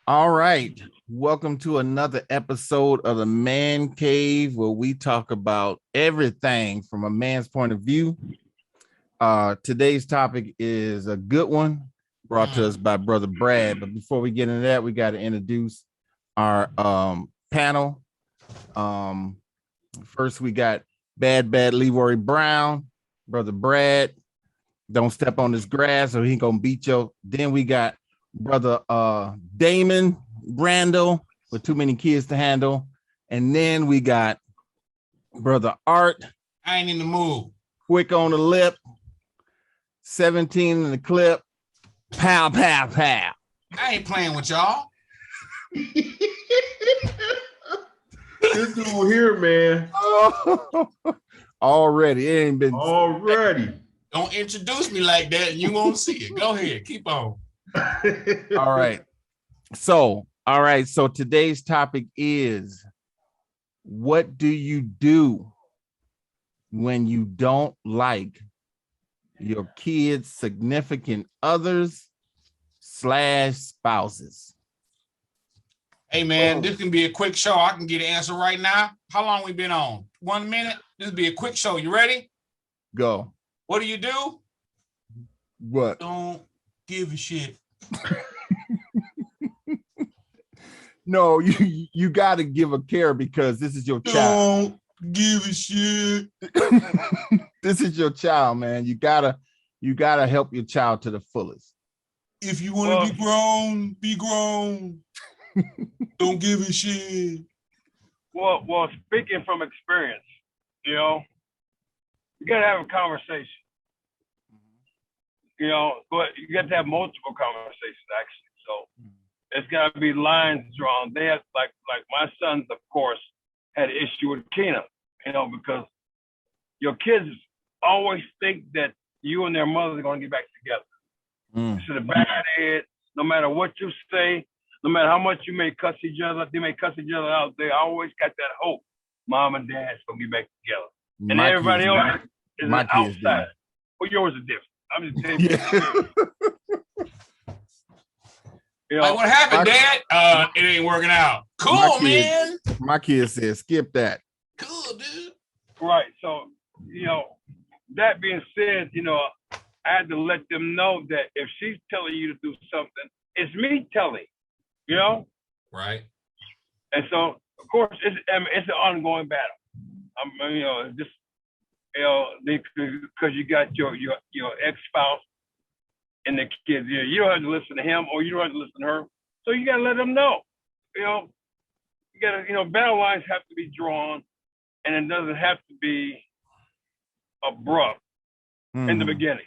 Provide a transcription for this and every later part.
All right. Welcome to another episode of the Man Cave, where we talk about everything from a man's point of view. Today's topic is a good one brought to us by Brother Brad. But before we get into that, we got to introduce our panel. First, we got Bad Leroy Brown, Brother Brad. Don't step on this grass or he gonna beat you. Then we got Brother Damon Brando with too many kids to handle. And then we got Brother Art. I ain't in the mood. Quick on the lip. 17 in the clip. Pow, pow, pow. I ain't playing with y'all. This dude here, man. Already. It ain't been. Already. Don't introduce me like that and you won't see it. Go ahead. Keep on. All right. So today's topic is, what do you do when you don't like your kids' significant others / spouses? Hey, man, this can be a quick show. I can get an answer right now. How long we been on? 1 minute? This will be a quick show. You ready? Go. What do? What? Don't give a shit. No, you got to give a care because this is your child. Don't give a shit. This is your child, man. You gotta help your child to the fullest. If you want to be grown. Don't give a shit. Well, speaking from experience, you gotta have a conversation. But you got to have multiple conversations actually. So it's got to be lines drawn. They have like my sons, of course, had an issue with Keena, because your kids always think that you and their mother are going to get back together. So the back of their head, no matter what you say, no matter how much you may cuss each other, they may cuss each other out. They always got that hope. Mom and dad's going to get back together. And everybody else is an outsider. Well, yours is different. I'm just telling you. Like, what happened, Dad? It ain't working out. Cool, man. My kid said, skip that. Cool, dude. Right. So, that being said, I had to let them know that if she's telling you to do something, it's me telling, Right. And so, of course, it's an ongoing battle. Because you got your ex-spouse and the kids. You don't have to listen to him or you don't have to listen to her. So you got to let them know. You got to, battle lines have to be drawn, and it doesn't have to be abrupt in the beginning.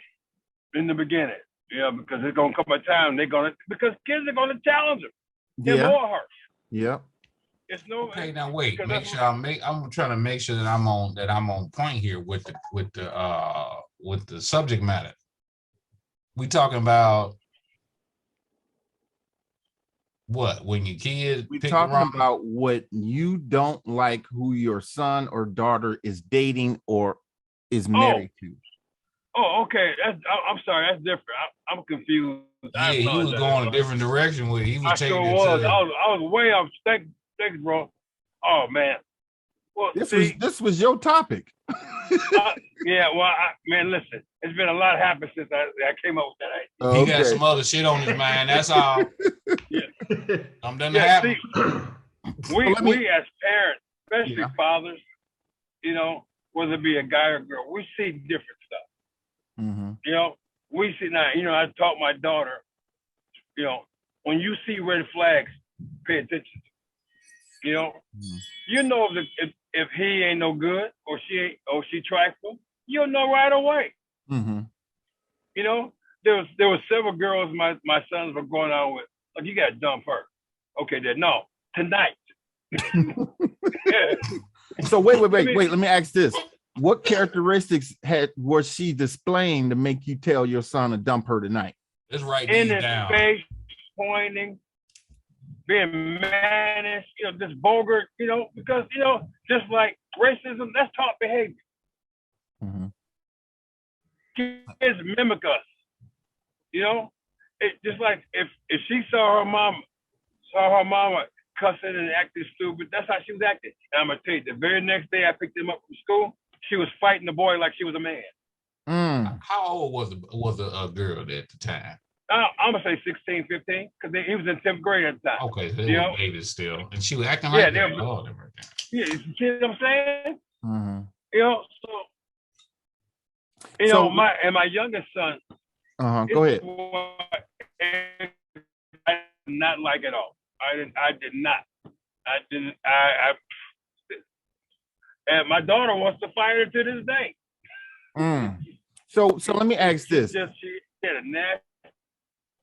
Because there's gonna come a time because kids are gonna challenge them. They're more harsh. Yeah. It's no. Okay, now wait. I'm trying to make sure that I'm on point here with the subject matter. We talking about what? When your kids we talking about what you don't like who your son or daughter is dating or is married to. Oh, okay. I'm sorry. That's different. I'm confused. Yeah, he was going a different direction with it. He was taking it was. I was way off. Thanks, bro. Oh man. Well, this was your topic. Yeah. Well, man, listen. It's been a lot happened since I came up with that idea. He got some other shit on his mind. That's all. Yeah. I'm done happen. We as parents, especially fathers, whether it be a guy or a girl, we see different stuff. We see now, I taught my daughter, when you see red flags, pay attention. If he ain't no good or she trifling, you'll know right away. There were several girls my sons were going out with. Like, you got to dump her. Okay, then no, tonight. So wait. Let me ask this. What characteristics was she displaying to make you tell your son to dump her tonight? Just write in these his down. Face, pointing, being mannish, just vulgar, because, just like racism, that's taught behavior. Kids mimic us, It just like if she saw her mom saw her mama cussing and acting stupid. That's how she was acting. And I'm gonna tell you, the very next day I picked him up from school, she was fighting the boy like she was a man. How old was a girl at the time? I'm gonna say 16, 15, because he was in 10th grade at the time. Okay, so they were babies still, and she was acting like that. Oh, yeah, you see what I'm saying? Mm-hmm. You know, so my youngest son. Go ahead. I did not like at all. I did not. And my daughter wants to fight her to this day. So let me ask this.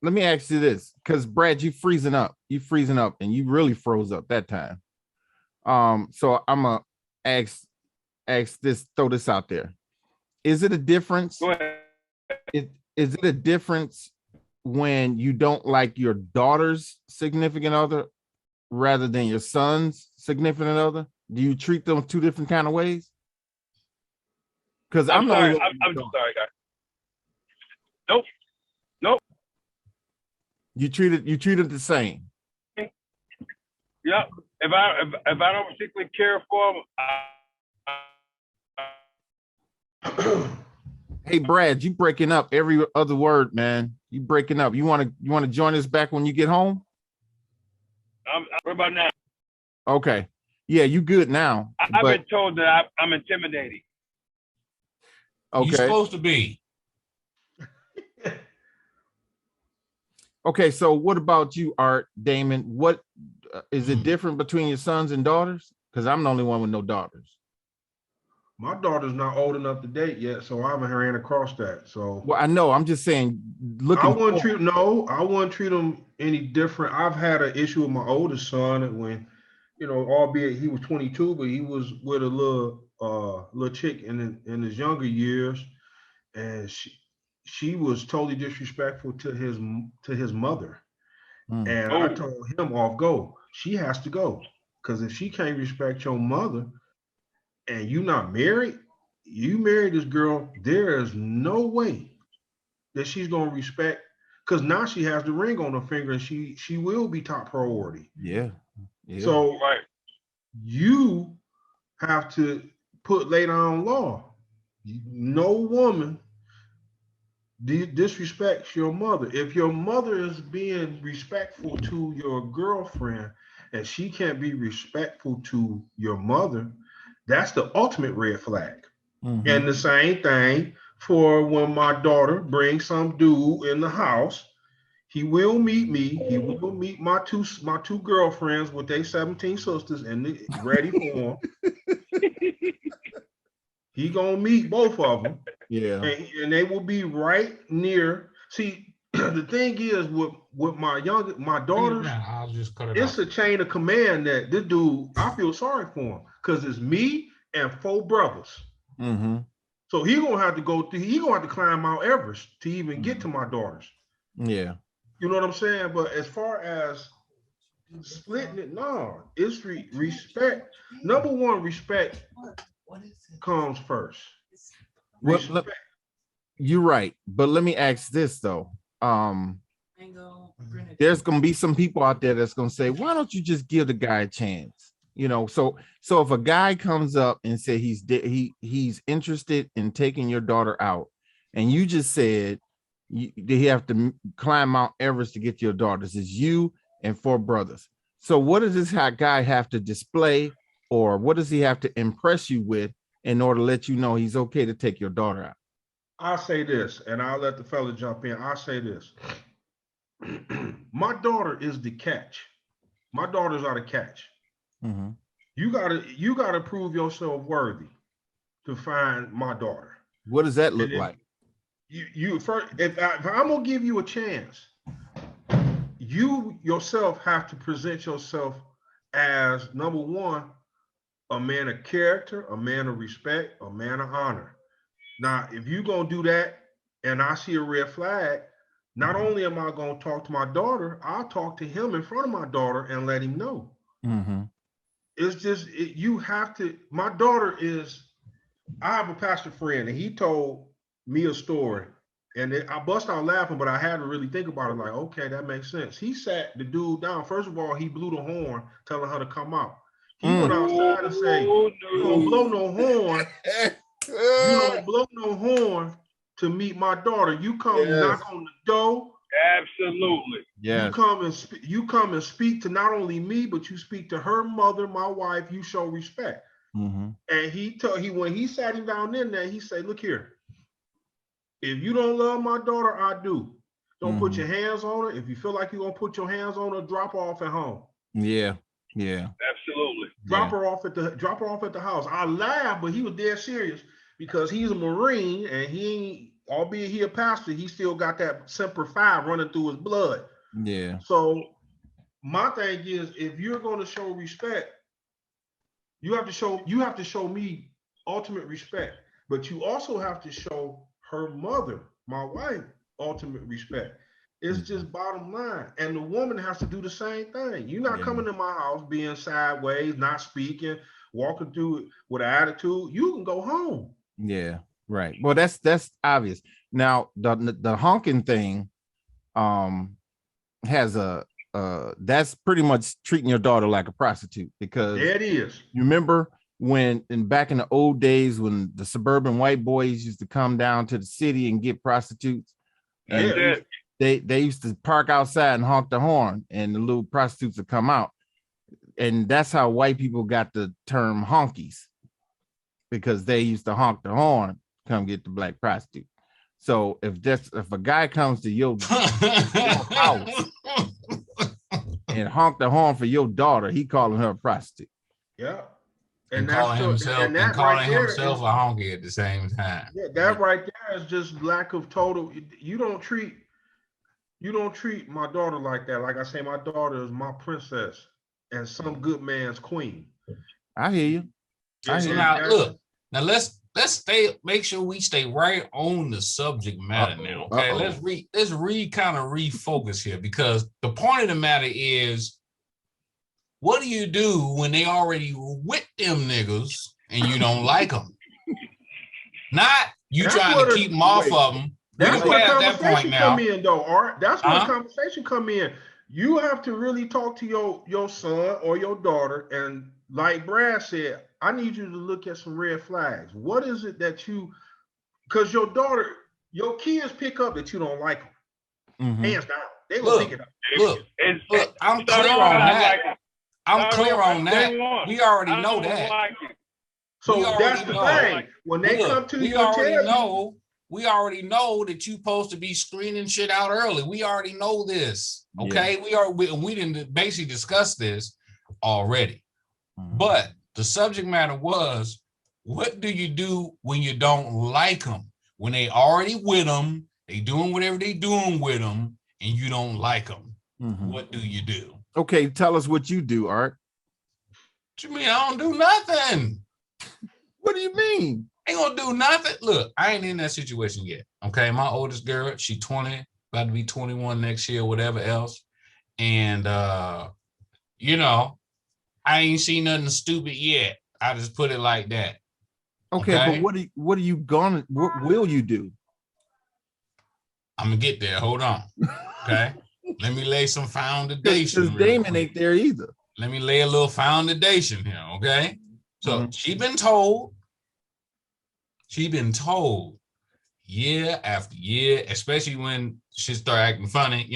Let me ask you this, because Brad, you freezing up, and you really froze up that time. So I'm gonna ask this, throw this out there. Is it a difference? Go ahead. Is it a difference when you don't like your daughter's significant other rather than your son's significant other? Do you treat them two different kind of ways? Because I'm sorry, I'm sorry, guys. Nope. You treat it the same. Yep. If I don't particularly care for them, Hey Brad, you breaking up every other word, man. You breaking up. You want to join us back when you get home? What about now? Okay. Yeah, you good now. I've been told that I'm intimidating. Okay. You're supposed to be. Okay, so what about you, Art, Damon? What is it different between your sons and daughters? Because I'm the only one with no daughters. My daughter's not old enough to date yet, so I haven't ran across that. So well, I know. I'm just saying. I wouldn't treat them any different. I've had an issue with my oldest son when, albeit he was 22, but he was with a little chick in his younger years, and she was totally disrespectful to his mother. And I told him off go, she has to go, because if she can't respect your mother, and you not married, you married this girl, there is no way that she's gonna respect, because now she has the ring on her finger and she will be top priority. Yeah. So you have to lay down law. No woman disrespects your mother. If your mother is being respectful to your girlfriend and she can't be respectful to your mother, that's the ultimate red flag. Mm-hmm. And the same thing for when my daughter brings some dude in the house. He will meet me. He will meet my two girlfriends with their 17 sisters and ready for him. He gonna meet both of them. Yeah. And they will be right near. See, the thing is with my daughters, I'll just cut it it's off. a chain of command that this dude, I feel sorry for him, because it's me and 4 brothers. Mm-hmm. So he gonna have to climb Mount Everest to even get to my daughters. Yeah. You know what I'm saying? But as far as splitting it, no, it's respect. Number one, respect comes first. Well, you're right, but let me ask this though. There's gonna be some people out there that's gonna say, why don't you just give the guy a chance? So if a guy comes up and say he's interested in taking your daughter out, and you just said they have to climb Mount Everest to get your daughters, it's you and 4 brothers. So what does this guy have to display, or what does he have to impress you with in order to let you know he's okay to take your daughter out? I'll say this, and I'll let the fella jump in. I'll say this. My daughter is the catch. My daughters are the catch. Mm-hmm. You gotta prove yourself worthy to find my daughter. What does that look like? You first, if I'm gonna give you a chance, you yourself have to present yourself as, number one, a man of character, a man of respect, a man of honor. Now, if you're gonna do that and I see a red flag, not only am I gonna talk to my daughter, I'll talk to him in front of my daughter and let him know. Mm-hmm. It's just, you have to, I have a pastor friend, and he told me a story I bust out laughing, but I had to really think about it. Like, okay, that makes sense. He sat the dude down. First of all, he blew the horn, telling her to come out. He went outside and say, "You don't blow no horn. You don't blow no horn to meet my daughter. You come knock on the door. Absolutely. Yeah. You come and speak to not only me, but you speak to her mother, my wife. You show respect." And when he sat him down in there, he said, "Look here. If you don't love my daughter, I do. Don't put your hands on her. If you feel like you're gonna put your hands on her, drop her off at home." Yeah. Absolutely. Drop her off at the house. I laughed, but he was dead serious because he's a Marine and he ain't, albeit he a pastor, he still got that Semper Fi running through his blood. Yeah. So my thing is, if you're gonna show respect, you have to show me ultimate respect, but you also have to show her mother, my wife, ultimate respect. It's just bottom line. And the woman has to do the same thing. You're not coming to my house being sideways, not speaking, walking through it with an attitude. You can go home. Yeah, right. Well, that's obvious. Now, the honking thing has that's pretty much treating your daughter like a prostitute, because it is. You remember back in the old days when the suburban white boys used to come down to the city and get prostitutes? And they used to park outside and honk the horn, and the little prostitutes would come out. And that's how white people got the term honkies, because they used to honk the horn, come get the black prostitute. So if a guy comes to your house and honk the horn for your daughter, he calling her a prostitute. Yeah. And calling himself a honky at the same time. Yeah, that right there is just lack of total. You don't treat my daughter like that. Like I say, my daughter is my princess and some good man's queen. I hear you. Now let's make sure we stay right on the subject matter now. Okay, let's kind of refocus here, because the point of the matter is, what do you do when they already with them niggas and you don't like them? Not you trying to keep them off of them. That's where conversation come in, though, Art. That's where conversation come in. You have to really talk to your son or your daughter, and like Brad said, I need you to look at some red flags. What is it that because your kids pick up that you don't like them. Hands down. They will pick it up. Look, I'm clear on that. I'm clear on that. We already know that. So that's the thing. When they come to you, we already know that you're supposed to be screening shit out early. We already know this. Okay. Yeah. We didn't basically discuss this already. But the subject matter was, what do you do when you don't like them? When they already with them, they doing whatever they doing with them, and you don't like them. What do you do? Okay, tell us what you do, Art. What you mean? I don't do nothing. What do you mean? Ain't gonna do nothing. Look, I ain't in that situation yet. Okay, my oldest girl, she 20, about to be 21 next year, whatever else. And I ain't seen nothing stupid yet. I just put it like that. Okay, but what will you do? I'm gonna get there. Hold on. Okay. Let me lay some foundation. Because Damon ain't there either. Let me lay a little foundation here. Okay. So she been told year after year, especially when she start acting funny,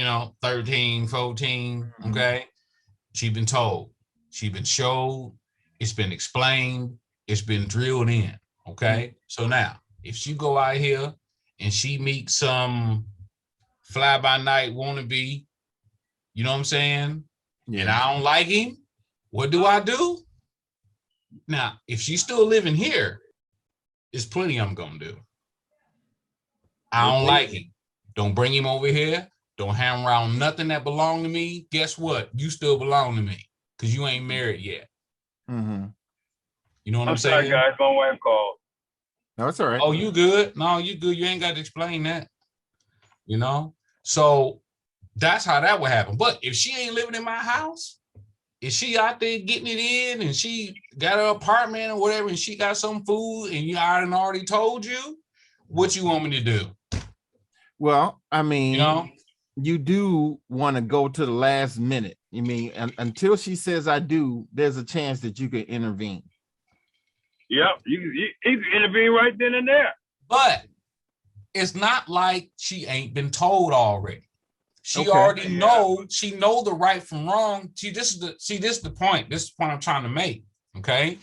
13, 14. Okay. She been told, she been showed, it's been explained, it's been drilled in. Okay. So now if she go out here and she meets some fly by night wannabe, you know what I'm saying? Yeah. And I don't like him, what do I do? Now, if she's still living here, there's plenty I'm gonna do. I don't like him. Don't bring him over here. Don't hang around nothing that belong to me. Guess what? You still belong to me because you ain't married yet. You know what I'm saying? Sorry, guys. My wife called. No, it's all right. Oh, you good? No, you good. You ain't got to explain that. So that's how that would happen. But if she ain't living in my house, if she out there getting it in and she got her apartment or whatever, and she got some food and I already told you, what you want me to do? Well, I mean, You know, you do want to go to the last minute. You mean until she says I do, there's a chance that you can intervene. Yep, you can intervene right then and there. but it's not like she ain't been told already. She already know. She know the right from wrong. This is the point. This is the point I'm trying to make. Okay,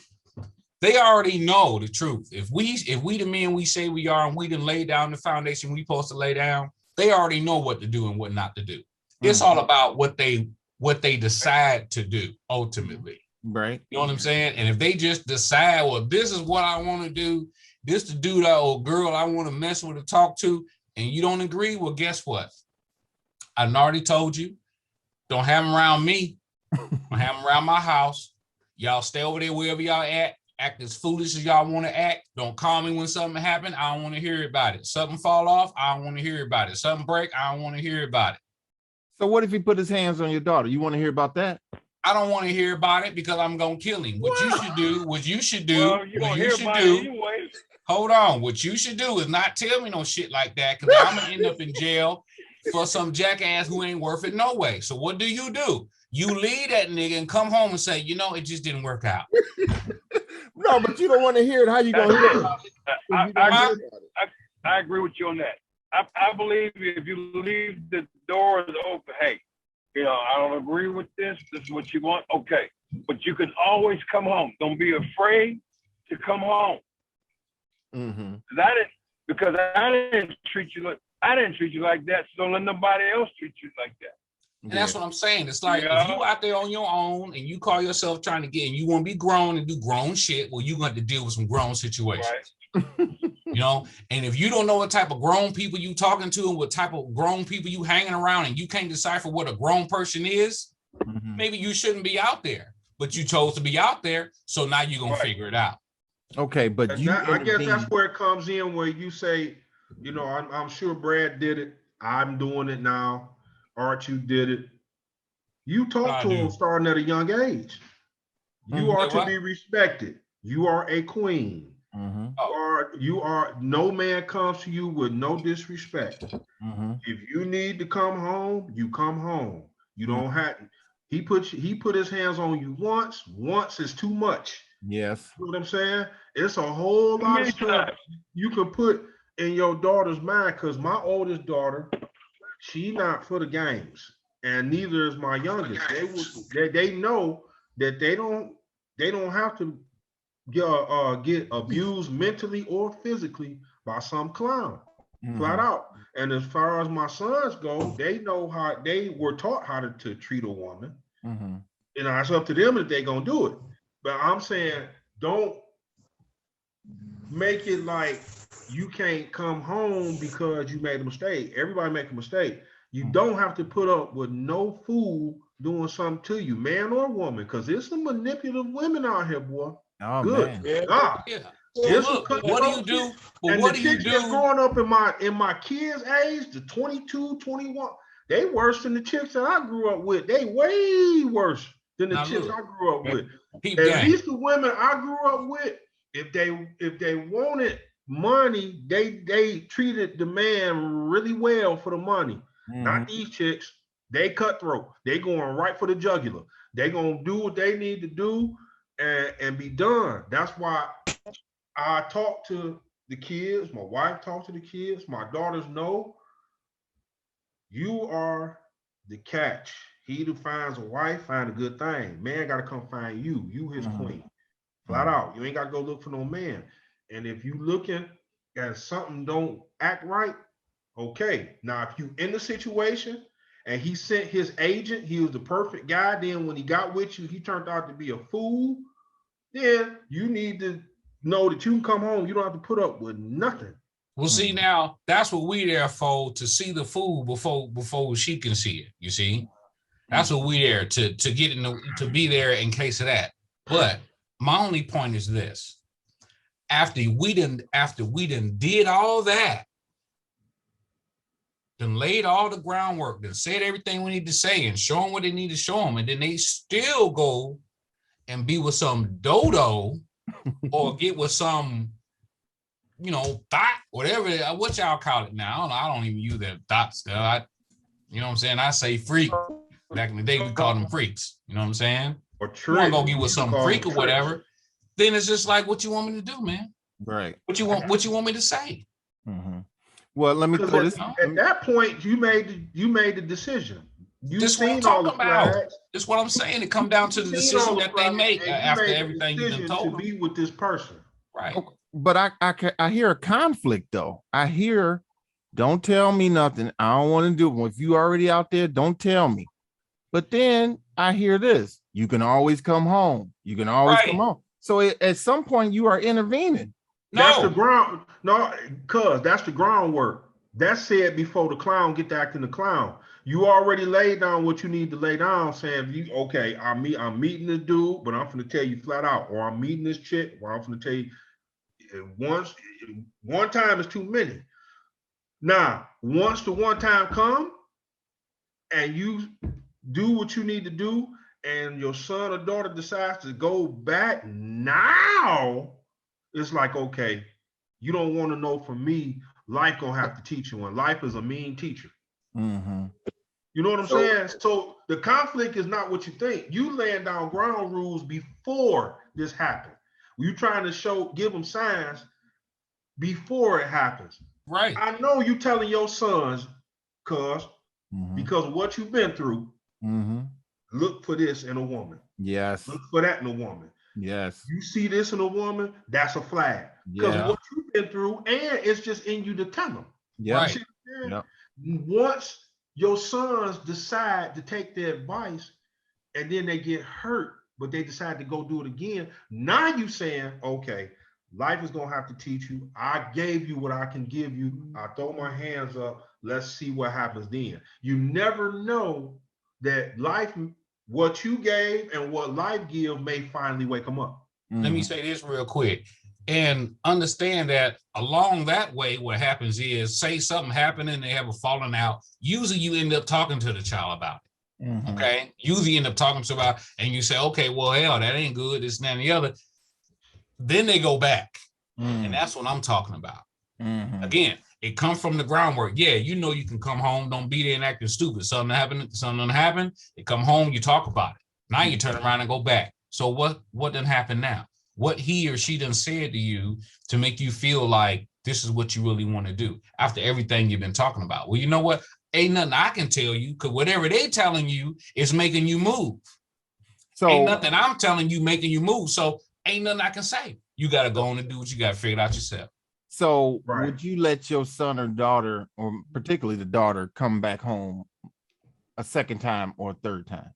they already know the truth. If we the men we say we are, and we done lay down the foundation we supposed to lay down, they already know what to do and what not to do. It's all about what they decide to do ultimately. Right. You know what I'm saying? And if they just decide, well, this is what I want to do, this the dude or girl I want to mess with or talk to, and you don't agree, well, guess what? I already told you, don't have them around me. Don't have them around my house. Y'all stay over there wherever y'all at. Act as foolish as y'all want to act. Don't call me when something happen. I don't want to hear about it. Something fall off. I don't want to hear about it. Something break. I don't want to hear about it. So what if he put his hands on your daughter? You want to hear about that? I don't want to hear about it because I'm gonna kill him. What you should do, Well, you gonna hear about it anyway. Hold on. What you should do is not tell me no shit like that, because I'm gonna end up in jail for some jackass who ain't worth it no way. So what do? You leave that nigga and come home and say, it just didn't work out. No, but you don't want to hear it. How you gonna hear it? I agree with you on that. I believe if you leave the doors open, hey, I don't agree with this. This is what you want. Okay. But you can always come home. Don't be afraid to come home. Mm-hmm. Because I didn't treat you like that. So don't let nobody else treat you like that. And that's what I'm saying. It's like, if you out there on your own and you call yourself trying to get, and you want to be grown and do grown shit, well, you're going to have to deal with some grown situations. Right. And if you don't know what type of grown people you talking to and what type of grown people you hanging around, and you can't decipher what a grown person is, maybe you shouldn't be out there. But you chose to be out there, so now you're going to figure it out. Okay, but I guess that's where it comes in, where you say, I'm sure Brad did it. I'm doing it now. Art, you did it. You talk to him starting at a young age. You are to be respected. You are a queen. You are. No man comes to you with no disrespect. If you need to come home, you come home. You don't have. He put his hands on you once. Once is too much. Yes. You know what I'm saying? It's a whole lot of stuff you can put in your daughter's mind, because my oldest daughter, she not for the games, and neither is my youngest. They know that they don't have to get abused mentally or physically by some clown, flat out. And as far as my sons go, they know how they were taught how to treat a woman. It's up to them if they're gonna do it. But I'm saying, don't make it like you can't come home because you made a mistake. Everybody make a mistake. You don't have to put up with no fool doing something to you, man or woman, because there's some manipulative women out here, boy. Oh, good. Man. God. Yeah. Well, look, what do you do? Well, and what the do you chicks do? that's growing up in my kids' age, the 22, 21, they worse than the chicks that I grew up with. They way worse than the chicks I grew up with. At least the women I grew up with, if they wanted money, they treated the man really well for the money. Not these chicks. They cutthroat. They going right for the jugular. They gonna do what they need to do and be done. That's why I talk to the kids. My wife talks to the kids. My daughters know you are the catch. He who finds a wife find a good thing. Man got to come find you. You his queen. Flat out. You ain't got to go look for no man. And if you looking at something don't act right, okay. Now, if you in the situation and he sent his agent, he was the perfect guy. Then when he got with you, he turned out to be a fool. Then you need to know that you can come home. You don't have to put up with nothing. Well, see, now that's what we there for, to see the fool before she can see it. You see, that's what we there to get to be there in case of that. But my only point is this: after we done did all that, then laid all the groundwork, then said everything we need to say, and show them what they need to show them, and then they still go and be with some dodo or get with some thought, whatever, what y'all call it now. I don't even use that thought stuff. You know what I'm saying? I say freak. Back in the day, we called them freaks. You know what I'm saying? Or You trick. want to go get with some freak or whatever, then it's just like, what you want me to do, man? Right. What you want me to say? Mm-hmm. Well, let me throw this. At that point, you made the decision. You've seen all the flags. That's what I'm saying. It come down to the decision that they make after everything you've been told to be with this person. Right. Okay. But I hear a conflict though. I hear, don't tell me nothing. I don't want to do it. Well, if you already out there, don't tell me. But then I hear this. You can always come home. You can always come home. So at some point you are intervening. That's the ground. No, cuz that's the groundwork. That's said before the clown get to acting the clown. You already laid down what you need to lay down, saying, okay, I'm meeting this dude, but I'm gonna tell you flat out, or I'm meeting this chick, or I'm gonna tell you one time is too many. Now, once the one time come and you do what you need to do, and your son or daughter decides to go back, now it's like, okay, you don't want to know from me. Life gonna have to teach you, and life is a mean teacher. Mm-hmm. You know what I'm saying? So the conflict is not what you think. You laying down ground rules before this happened. You trying to give them signs before it happens. Right. I know you telling your sons, cuz, because of what you've been through, look for this in a woman. Yes. Look for that in a woman. Yes. You see this in a woman, that's a flag. Because what you've been through, and it's just in you to tell them. Yeah. Right. Yep. Once your sons decide to take their advice and then they get hurt, but they decide to go do it again, now you saying, okay, life is gonna have to teach you. I gave you what I can give you. I throw my hands up. Let's see what happens then. You never know that life, what you gave and what life give may finally wake them up. Let me say this real quick and understand that along that way, what happens is, say something happened and they have a falling out. Usually you end up talking to the child about it. Okay. Usually end up talking to about, and you say, okay, well, hell, that ain't good, this and that and the other. Then they go back. And that's what I'm talking about. Again, it comes from the groundwork. Yeah, you know you can come home, don't be there and acting stupid. Something happened, you come home, you talk about it. Now you turn around and go back. So what done happened now? What he or she done said to you to make you feel like this is what you really want to do after everything you've been talking about? Well, you know what? Ain't nothing I can tell you, because whatever they telling you is making you move. So ain't nothing I'm telling you making you move. So ain't nothing I can say. You got to go on and do what you got to figure out yourself. So would you let your son or daughter, or particularly the daughter, come back home a second time or a third time?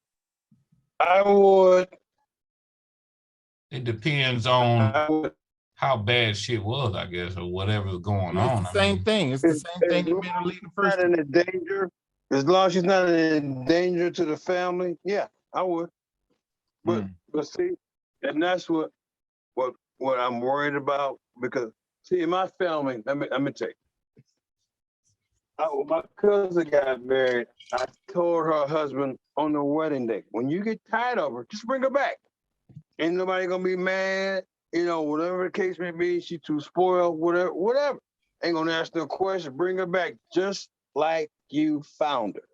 I would. It depends on how bad shit was, I guess, or whatever's going on. It's the same thing. It's the same thing you made her leave the first time. Not in danger. As long as she's not in danger to the family, yeah, I would. But see, and that's what I'm worried about, because see, in my family, let me tell you. My cousin got married. I told her husband on the wedding day, when you get tired of her, just bring her back. Ain't nobody gonna be mad, whatever the case may be. She too spoiled, whatever. Ain't gonna ask no question. Bring her back just like you found her.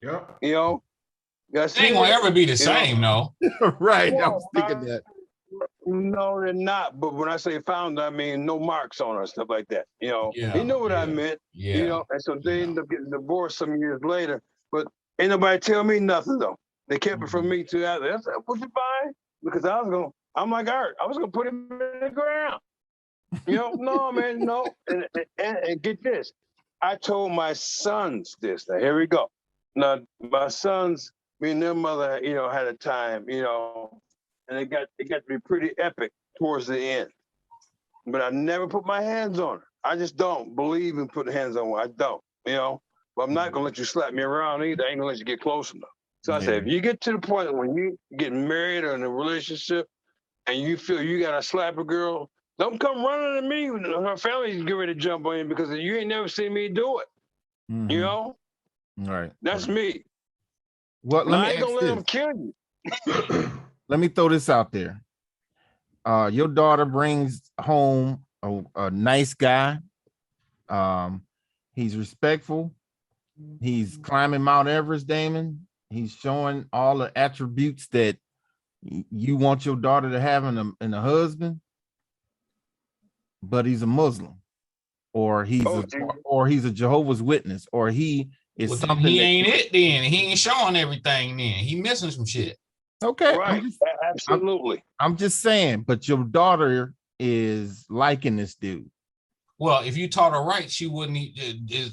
Yeah. It ain't gonna ever be the same, though. Right. I was thinking that. No, they're not. But when I say found, I mean no marks on her, stuff like that. You know what I meant. And so they end up getting divorced some years later. But ain't nobody tell me nothing though. They kept it from me too. I said, "Was it fine?" Because I'm like Art. I was gonna put him in the ground. No, man, no. And get this. I told my sons this. Now here we go. Now my sons, me and their mother, had a time, and it got to be pretty epic towards the end. But I never put my hands on her. I just don't believe in putting hands on her. I don't, But I'm not gonna let you slap me around either. I ain't gonna let you get close enough. So I said, if you get to the point when you get married or in a relationship and you feel you gotta slap a girl, don't come running to me when her family's getting ready to jump on you, because you ain't never seen me do it. Right. That's me. Well, I ain't gonna let them kill you. Let me throw this out there. Your daughter brings home a nice guy. He's respectful. He's climbing Mount Everest, Damon. He's showing all the attributes that you want your daughter to have in a husband, but he's a Muslim, or he's a Jehovah's Witness, or he is Well, something. then he ain't it. Then he ain't showing everything. Then he missing some shit. Okay, Right. Absolutely. I'm just saying, but your daughter is liking this dude. Well, if you taught her right, she wouldn't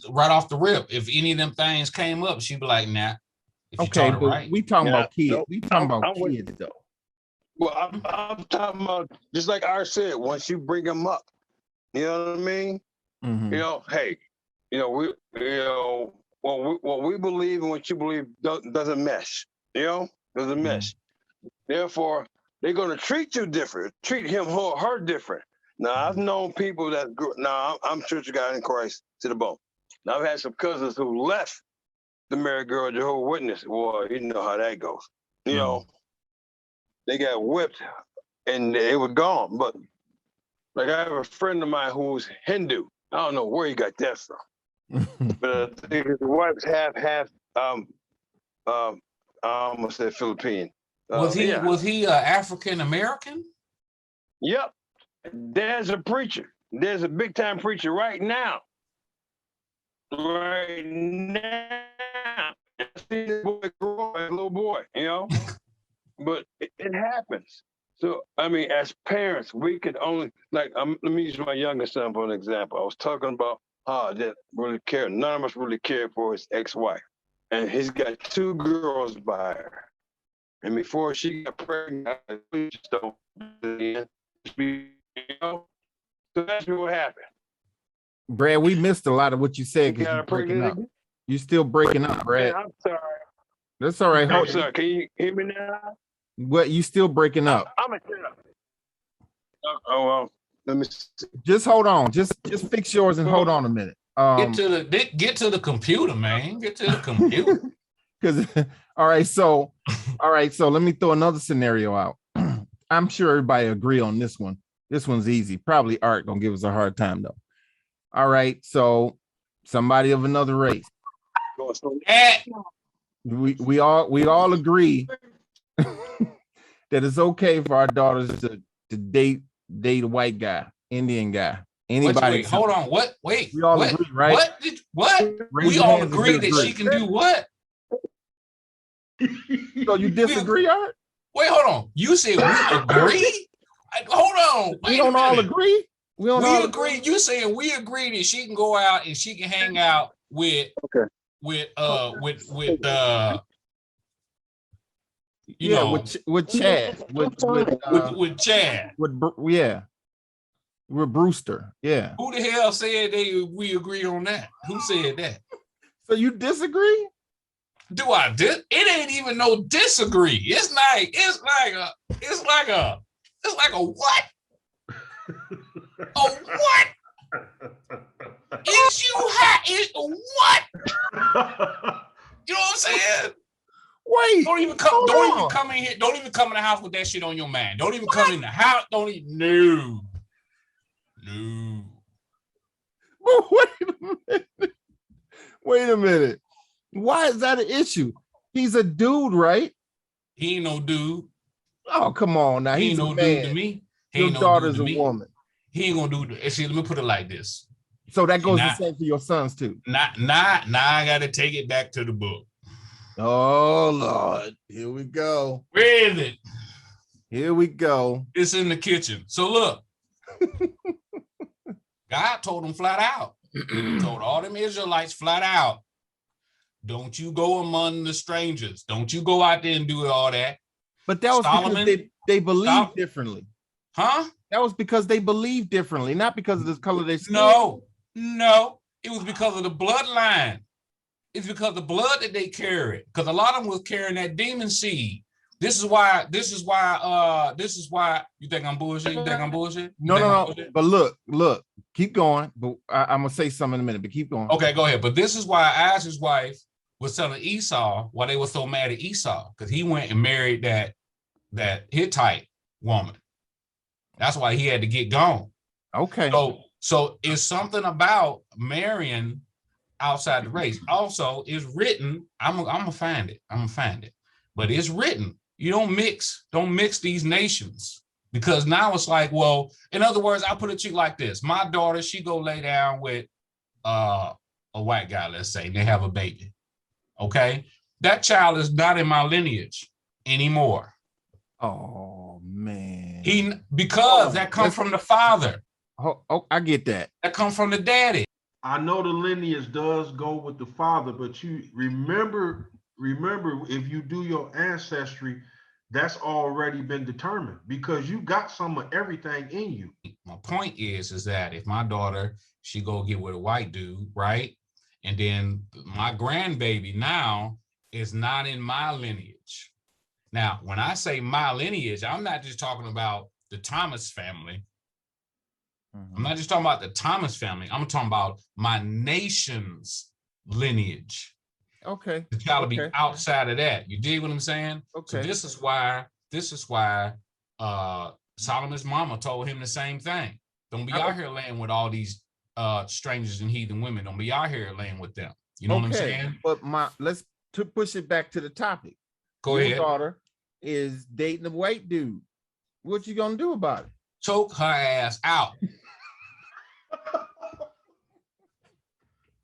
right off the rip. If any of them things came up, she'd be like, nah. If you Okay, taught her right. we talking about kids. Nope. We talking about I'm with- kids though. Well, I'm talking about just like I said. Once you bring them up, you know what I mean. Mhm. You know, hey, you know what we believe and what you believe doesn't mesh. You know, doesn't mesh. Therefore, they're gonna treat you different. Treat him or her different. Now, I've known people that grew. Now, I'm Church of God in Christ to the bone. Now, I've had some cousins who left the married girl, Jehovah's Witness. Well, you know how that goes. You know, they got whipped and it was gone. But like, I have a friend of mine who's Hindu. I don't know where he got that from, but I think his wife's half. I almost said Philippine. Was he African American? Yep. There's a preacher. There's a big time preacher right now. Right now. I see this boy grow up as a little boy, you know? But it happens. So, I mean, as parents, we could only, like, let me use my youngest son for an example. I was talking about how I didn't really care. None of us really cared for his ex-wife. And he's got 2 girls by her. And before she got pregnant, I just don't, you know? So that's what happened. Brad, we missed a lot of what you said because you're breaking up. You still breaking up, Brad. I'm sorry. That's all right. I'm sorry. Can you hear me now? What, you still breaking up? I'm a Oh well, let me see. Just hold on. Just fix yours and hold on a minute. Get to the computer, man. Get to the computer. Because all right, so let me throw another scenario out. I'm sure everybody agree on this one. This one's easy. Probably Art gonna give us a hard time though. All right, so somebody of another race. We all agree that it's okay for our daughters to date a white guy, Indian guy, anybody. Wait, hold on. What? Wait. We all what? agree, right? What? We all agree that she can do what? So you disagree, Art? Wait, hold on. You said we agree? Hold on. We don't all agree. We agree. You saying we agree that she can go out and she can hang out with with Chad, with Chad, with Brewster, yeah. Who the hell said we agree on that? Who said that? So you disagree? Do I? It ain't even no disagree. It's like a what? A what? Is you hot? Is what? You know what I'm saying? Wait. Don't even come in here. Don't even come in the house with that shit on your mind. Don't even come in the house. Don't even no. Wait a minute. Why is that an issue? He's a dude, right? He ain't no dude. Oh, come on now. He's no dude to me. Your daughter's a woman. He ain't gonna do. See, let me put it like this. So that goes the same for your sons too. Now I gotta take it back to the book. Oh Lord, here we go. Where is it? Here we go. It's in the kitchen. So look, God told them flat out. Told all them Israelites flat out. Don't you go among the strangers. Don't you go out there and do all that. But that was Solomon, because they believe differently. Huh? That was because they believe differently, not because of the color of their skin. No. It was because of the bloodline. It's because of the blood that they carried. Because a lot of them was carrying that demon seed. This is why you think I'm bullshit? You think I'm bullshit? No. But look, keep going. But I'm gonna say something in a minute, but keep going. Okay, go ahead. But this is why Isaac's wife was telling Esau why they were so mad at Esau, because he went and married that Hittite woman. That's why he had to get gone. Okay. So it's something about marrying outside the race. Also, it's written. I'm gonna find it. But it's written. You don't mix these nations, because now it's like, well, in other words, I put it to you like this: my daughter, she go lay down with a white guy, let's say, and they have a baby. Okay, that child is not in my lineage anymore. Oh man. Because that comes from the father. Oh, I get that. That comes from the daddy. I know the lineage does go with the father, but you remember if you do your ancestry, that's already been determined because you got some of everything in you. My point is that if my daughter, she go get with a white dude, right? And then my grandbaby now is not in my lineage. Now, when I say my lineage, I'm not just talking about the Thomas family. I'm not just talking about the Thomas family. I'm talking about my nation's lineage. Okay. The child will be outside of that. You dig what I'm saying? Okay. So this is why Solomon's mama told him the same thing. Don't be out here laying with all these strangers and heathen women. Don't be out here laying with them. You know what I'm saying? But let's push it back to the topic. Go ahead. Your daughter is dating a white dude. What you gonna do about it? Choke her ass out.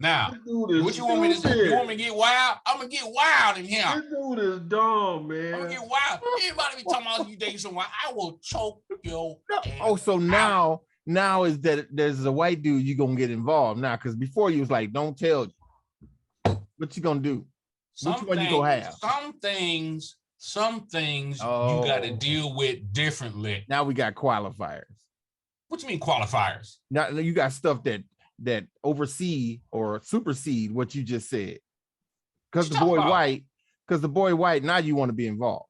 Now, what you want me to do? You want me to get wild? I'm gonna get wild in here. This dude is dumb, man. I'm gonna get wild. Anybody be talking about you dating someone, I will choke your ass. Oh, so now is that there's a white dude, you gonna get involved now? Because before you was like, don't tell you. What you gonna do? Which one you gonna have? Some things you got to deal with differently. Now we got qualifiers. What you mean qualifiers? Now you got stuff that oversee or supersede what you just said. Because the boy white, now you want to be involved.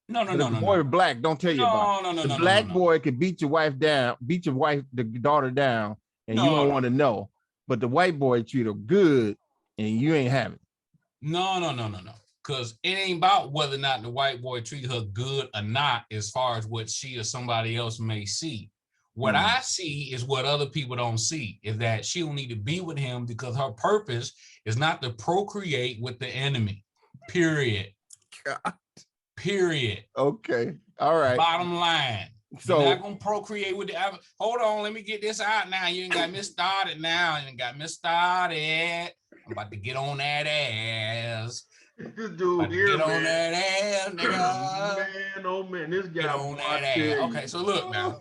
No. The boy black, don't tell you about it. The black boy could beat your the daughter down, and you don't want to know. But the white boy treat her good, and you ain't having it. No. Because it ain't about whether or not the white boy treat her good or not, as far as what she or somebody else may see. What I see is what other people don't see, is that she don't need to be with him because her purpose is not to procreate with the enemy. Period. God. Period. Okay. All right. Bottom line. So you're not gonna procreate with the other. Hold on, let me get this out now. You ain't got me started now. You ain't got me started. I'm about to get on that ass. This dude here, get on that ass, nigga. Man, oh man, this guy. Get on that ass. Okay, so look now.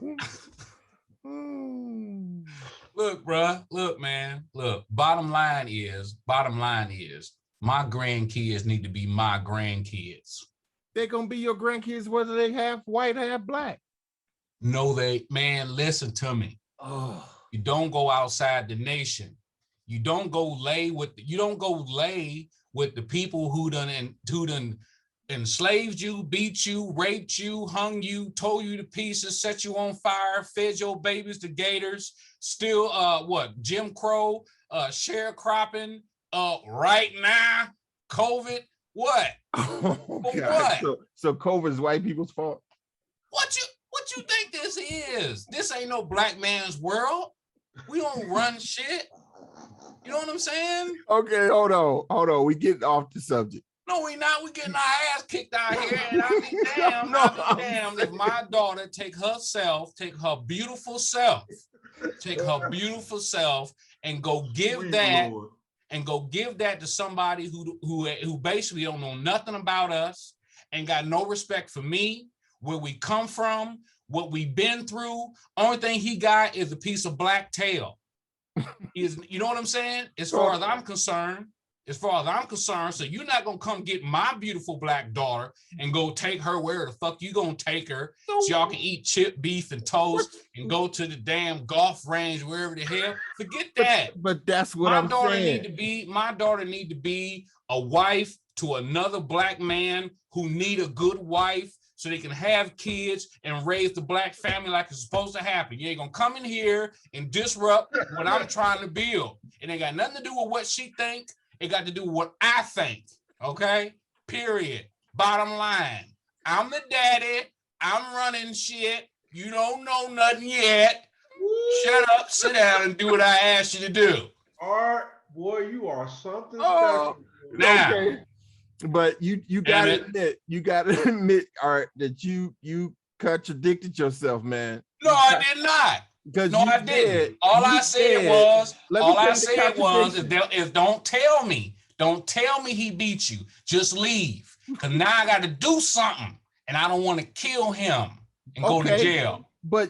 Look, bruh. Look, man. Look. Bottom line is, my grandkids need to be my grandkids. They're gonna be your grandkids whether they half white, half black. No, man, listen to me. Oh. You don't go outside the nation. You don't go lay with the people who done enslaved you, beat you, raped you, hung you, tore you to pieces, set you on fire, fed your babies to gators, still Jim Crow, sharecropping, right now, COVID, what? Oh, what? So COVID is white people's fault? What you think this is? This ain't no black man's world. We don't run shit. You know what I'm saying? Okay, hold on. We getting off the subject. No, we not. We getting our ass kicked out here, and I'll be damned if my daughter take her beautiful self, and go give that to somebody who basically don't know nothing about us, and got no respect for me, where we come from, what we've been through. Only thing he got is a piece of black tail. You know what I'm saying? As far as I'm concerned, so you're not gonna come get my beautiful black daughter and go take her where the fuck you gonna take her so y'all can eat chip beef and toast and go to the damn golf range, wherever the hell. Forget that. But that's what I'm saying. My daughter need to be a wife to another black man who need a good wife, so they can have kids and raise the black family like it's supposed to happen. You ain't gonna come in here and disrupt what I'm trying to build. It ain't got nothing to do with what she think. It got to do with what I think. Okay? Period. Bottom line. I'm the daddy. I'm running shit. You don't know nothing yet. Shut up, sit down, and do what I asked you to do. Art, boy, you are something Oh, special. Now. okay. But you gotta admit, Art, that you contradicted yourself, man. No, I did not. Because no, I didn't. All I said was, is don't tell me. Don't tell me he beat you. Just leave. Because now I got to do something. And I don't want to kill him and go to jail. But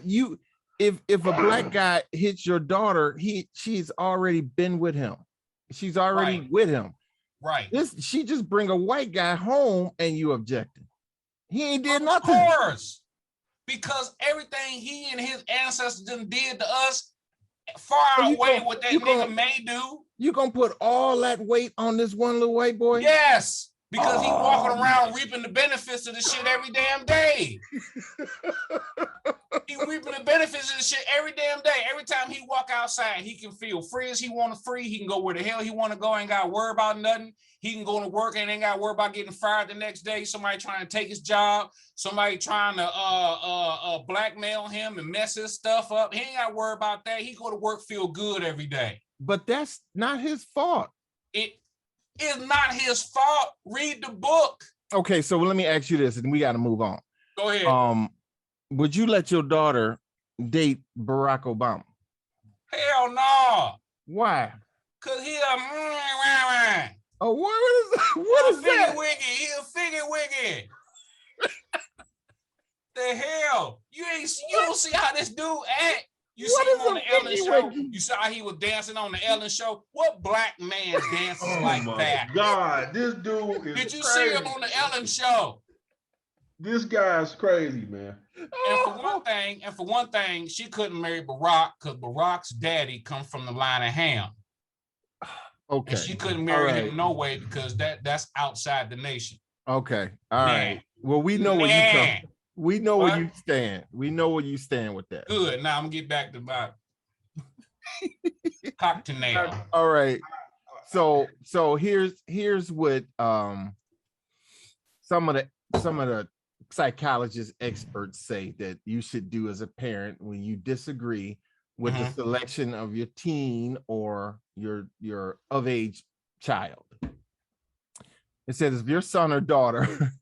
if a black guy hits your daughter, she's already been with him. She's already with him. Right. She just bring a white guy home and you objected. He ain't did nothing. Of course. Because everything he and his ancestors done did to us far outweigh what that nigga may do. You gonna put all that weight on this one little white boy? Yes. Because he walking around reaping the benefits of the shit every damn day. He reaping the benefits of the shit every damn day. Every time he walk outside, he can feel free as he want to free. He can go where the hell he want to go. Ain't got to worry about nothing. He can go to work and ain't got to worry about getting fired the next day. Somebody trying to take his job. Somebody trying to blackmail him and mess his stuff up. He ain't got to worry about that. He go to work, feel good every day. But that's not his fault. It is not his fault. Read the book. Okay, so let me ask you this, and we got to move on. Go ahead. Would you let your daughter date Barack Obama? Hell no. Why? Cause he Oh, what is that? Wiggy. He a figgy wiggy. The hell? You don't see how this dude act. You see him on the Ellen show. You saw how he was dancing on the Ellen show. What black man dances like that? Oh my God, this dude is Did you crazy. see him on the Ellen show? This guy's crazy, man. And for one thing, she couldn't marry Barack because Barack's daddy comes from the line of Ham. Okay. And she couldn't marry him no way because that's outside the nation. Okay. All right. Well, we know where you come. We know where you stand. We know where you stand with that. Good. Now I'm gonna get back to my cocktail. All right. So here's what some of the psychologist experts say that you should do as a parent when you disagree with the selection of your teen or your of age child. It says if your son or daughter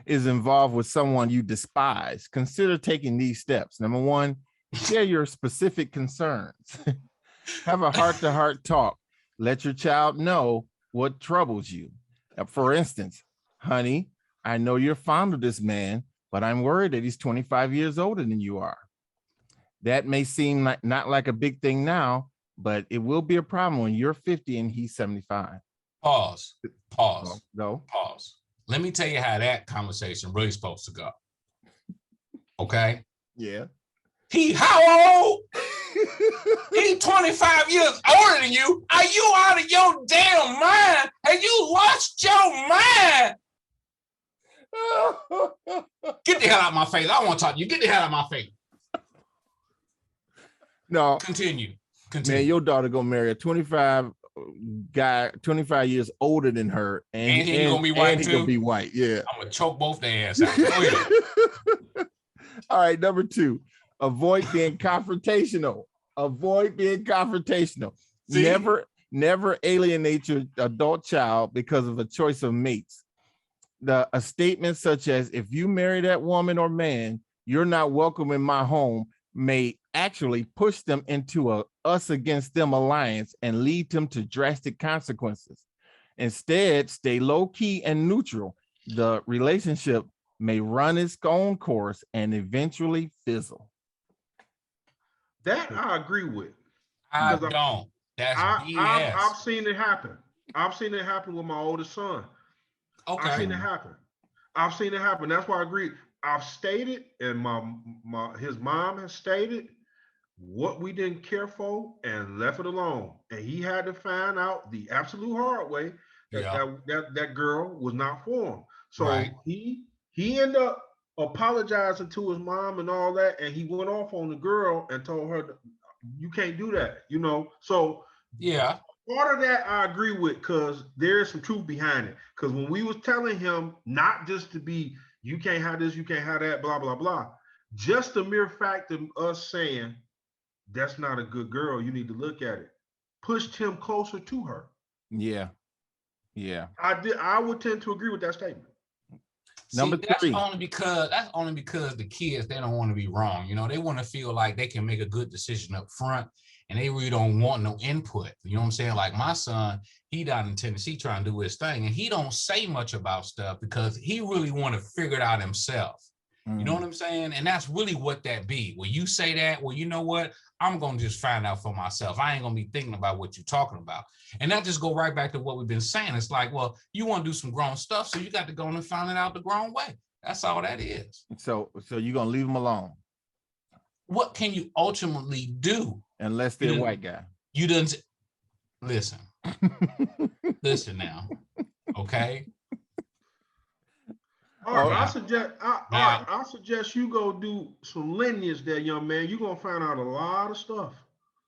is involved with someone you despise, consider taking these steps. Number one, share your specific concerns. Have a heart-to-heart talk. Let your child know what troubles you. For instance, honey, I know you're fond of this man, but I'm worried that he's 25 years older than you are. That may seem like not like a big thing now, but it will be a problem when you're 50 and he's 75. Pause. No. Pause. Let me tell you how that conversation really supposed to go. Okay? Yeah. He how old? He 25 years older than you. Are you out of your damn mind? Have you lost your mind? Get the hell out of my face. I don't want to talk to you. Get the hell out of my face. No. Continue. Man, your daughter gonna marry a 25 guy, 25 years older than her, and he's gonna be white too. Gonna be white. Yeah. I'm gonna choke both their ass out. Go ahead. All right, number two, avoid being confrontational. Avoid being confrontational. See? Never alienate your adult child because of a choice of mates. A statement such as, if you marry that woman or man, you're not welcome in my home, may actually push them into a us against them alliance and lead them to drastic consequences. Instead, stay low key and neutral. The relationship may run its own course and eventually fizzle. That I agree with. I don't. That's BS. I've seen it happen. I've seen it happen with my oldest son. Okay. I've seen it happen. That's why I agree. I've stated, and his mom has stated what we didn't care for and left it alone. And he had to find out the absolute hard way that girl was not for him. So he ended up apologizing to his mom and all that, and he went off on the girl and told her, you can't do that, you know. So yeah, part of that I agree with, because there's some truth behind it. Because when we was telling him not just to be, you can't have this, you can't have that, blah, blah, blah, just the mere fact of us saying, that's not a good girl. You need to look at it. Pushed him closer to her. Yeah. Yeah. I would tend to agree with that statement. Number that's three. only because the kids, they don't want to be wrong. You know, they want to feel like they can make a good decision up front, and they really don't want no input. You know what I'm saying? Like my son, he down in Tennessee trying to do his thing, and he don't say much about stuff because he really want to figure it out himself. You know what I'm saying? And that's really what that be. When you say that, well, you know what? I'm going to just find out for myself. I ain't going to be thinking about what you're talking about. And that just go right back to what we've been saying. It's like, well, you want to do some grown stuff, so you got to go and find it out the grown way. That's all that is. So you're going to leave them alone. What can you ultimately do? Unless they're a white guy. You didn't listen. Listen now. Okay. All right, I suggest you go do some lineage there, young man. You're gonna find out a lot of stuff.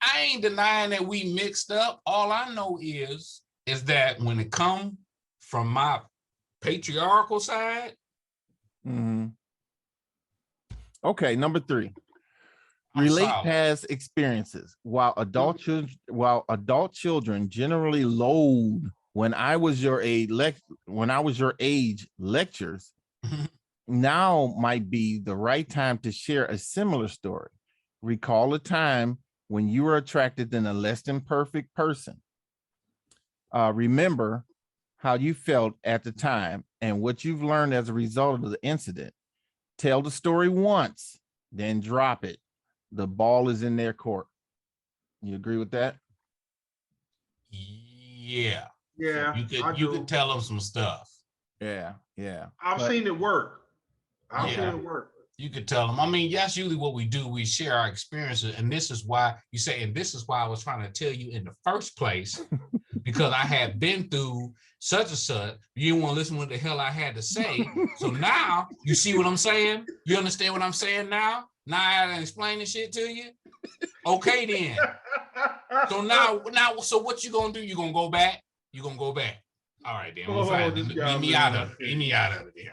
I ain't denying that we mixed up. All I know is that when it comes from my patriarchal side. Okay, number three. Relate past experiences. While adult children generally loathe when I was your age lectures, now might be the right time to share a similar story. Recall a time when you were attracted in a less than perfect person. Remember how you felt at the time and what you've learned as a result of the incident. Tell the story once, then drop it. The ball is in their court. You agree with that? Yeah. Yeah. So you could tell them some stuff. Yeah. I've seen it work. I've seen it work. You could tell them. I mean, that's usually what we do. We share our experiences. And this is why I was trying to tell you in the first place, because I had been through such and such. You didn't want to listen to what the hell I had to say. So now you see what I'm saying? You understand what I'm saying now? Now I gotta explain this shit to you. Okay, then. So now, so what you gonna do? You gonna go back? You gonna go back? All right, then. We'll find it. Leave me out of it. Yeah.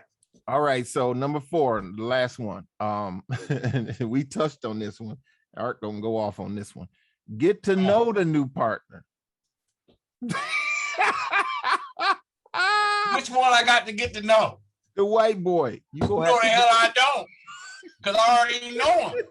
All right. So number 4, the last one. We touched on this one. Art don't go off on this one. Get to know the new partner. Which one I got to get to know? The white boy. You know the hell I don't. Because I already know him.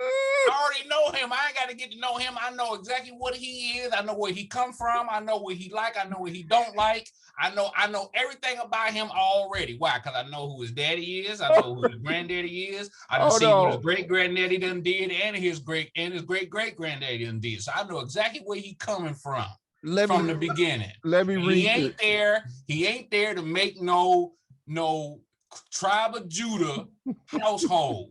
I already know him. I ain't got to get to know him. I know exactly what he is. I know where he come from. I know what he like. I know what he don't like. I know everything about him already. Why? Because I know who his daddy is. I know who his granddaddy is. I done seen what his great granddaddy done did, and his great great granddaddy done did. So I know exactly where he coming from the beginning. Let me read. He ain't there to make no Tribe of Judah household.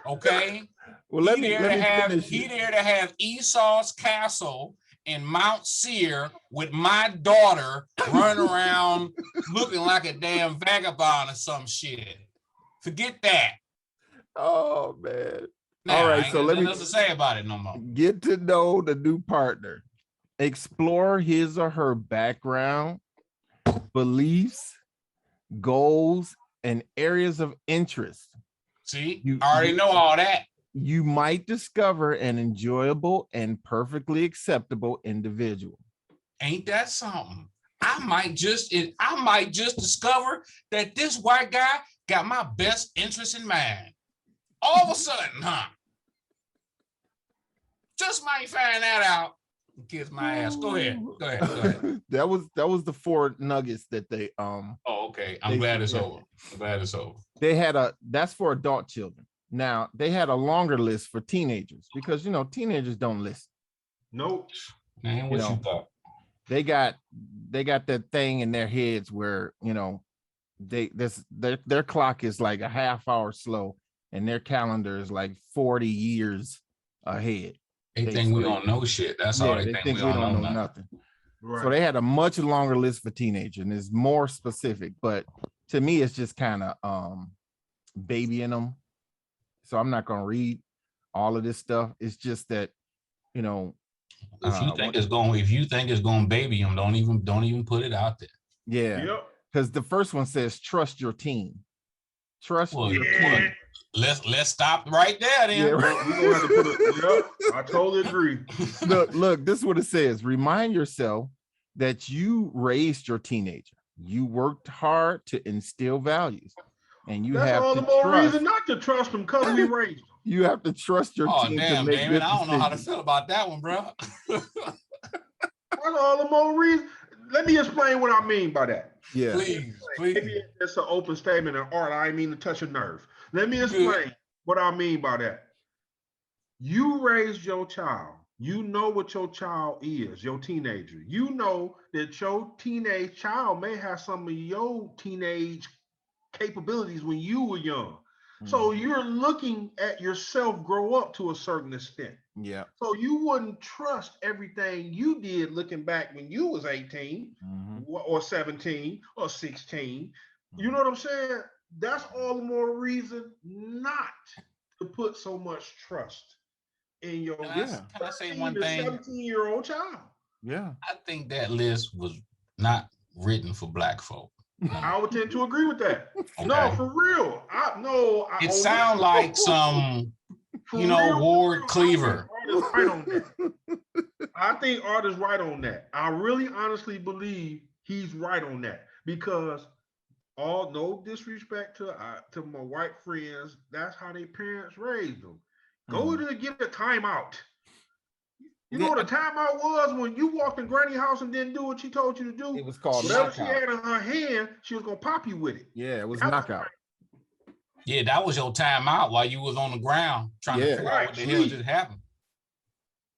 Okay. Well, he there to have Esau's castle in Mount Seir with my daughter running around looking like a damn vagabond or some shit. Forget that. Oh man. Now, all right, so let me nothing to say about it no more. Get to know the new partner. Explore his or her background, beliefs, goals, and areas of interest. See, I already know all that. You might discover an enjoyable and perfectly acceptable individual. Ain't that something? I might just discover that this white guy got my best interest in mind. All of a sudden, huh? Just might find that out. Kiss my ass. Go ahead. That was the 4 nuggets that they Oh, okay. I'm glad it's over. They had that's for adult children. Now they had a longer list for teenagers because teenagers don't listen. Nope. Man, what you thought? They got that thing in their heads where their clock is like a half hour slow and their calendar is like 40 years ahead. They think we don't know shit. That's all they think. We don't know nothing. Right. So they had a much longer list for teenagers and it's more specific, but to me it's just kind of babying them. So I'm not going to read all of this stuff. It's just that, if you think it's going to baby them, don't even put it out there. Yeah. Because the first one says trust your team. Trust your team. Let's stop right there then. Yeah, We're gonna have to put it. Yep, I totally agree. Look, this is what it says. Remind yourself that you raised your teenager. You worked hard to instill values, and you That's have all to the more trust. reason not to trust them because we raised them. You have to trust your Oh team to damn, make Damon, good I don't know how to decisions. feel about that one, bro. That's all the more reason. Let me explain what I mean by that. Yeah. Please. Maybe it's an open statement in art. I mean to touch a nerve. Let me explain what I mean by that. You raised your child. You know what your child is, your teenager. You know that your teenage child may have some of your teenage capabilities when you were young. So you're looking at yourself grow up to a certain extent. Yeah. So you wouldn't trust everything you did looking back when you was 18 or 17 or 16. You know what I'm saying? That's all the more reason not to put so much trust in your Can I say one thing? 17-year-old child. Yeah. I think that list was not written for black folk. No. I would tend to agree with that. Okay. No, for real. It sounds like some, Ward Cleaver. I think Art is right on that. I really honestly believe he's right on that because no disrespect to my white friends, that's how their parents raised them. Go to get a timeout. You know what a timeout was when you walked in Granny's house and didn't do what she told you to do? It was called whatever knockout. She had in her hand, she was gonna pop you with it. Yeah, it was knockout. Yeah, that was your timeout while you was on the ground trying to figure out what the hell just happened.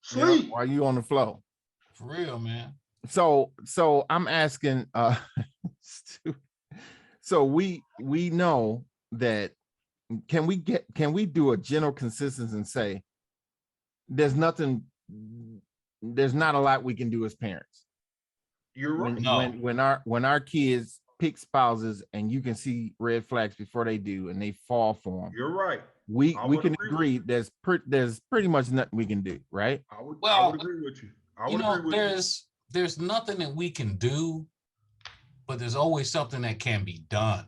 Sleep while you on the floor. For real, man. So I'm asking. So we know that. Can we do a general consensus and say there's not a lot we can do as parents? You're right. When our kids pick spouses and you can see red flags before they do and they fall for them. You're right. We can agree there's pretty much nothing we can do, right? I would agree with you. There's nothing that we can do, but there's always something that can be done.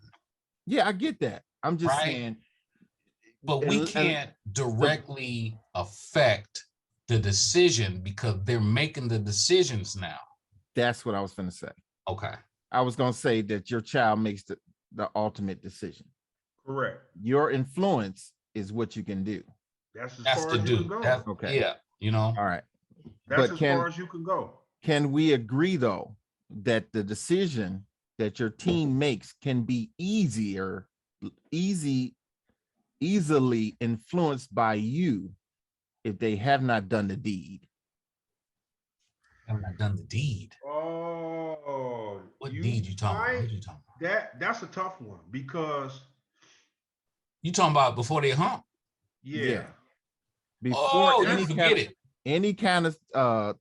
Yeah, I get that. I'm just saying. But we can't directly affect the decision because they're making the decisions now. That's what I was going to say. Okay. I was going to say that your child makes the ultimate decision. Correct. Your influence is what you can do. That's as far as you can go. Okay. Yeah. All right. That's as far as you can go. Can we agree though that the decision that your team makes can be easily influenced by you if they have not done the deed? Have not done the deed. Oh, what deed you talking about? What you talking about? That's a tough one because you talking about before they hump. Yeah. Before any kind of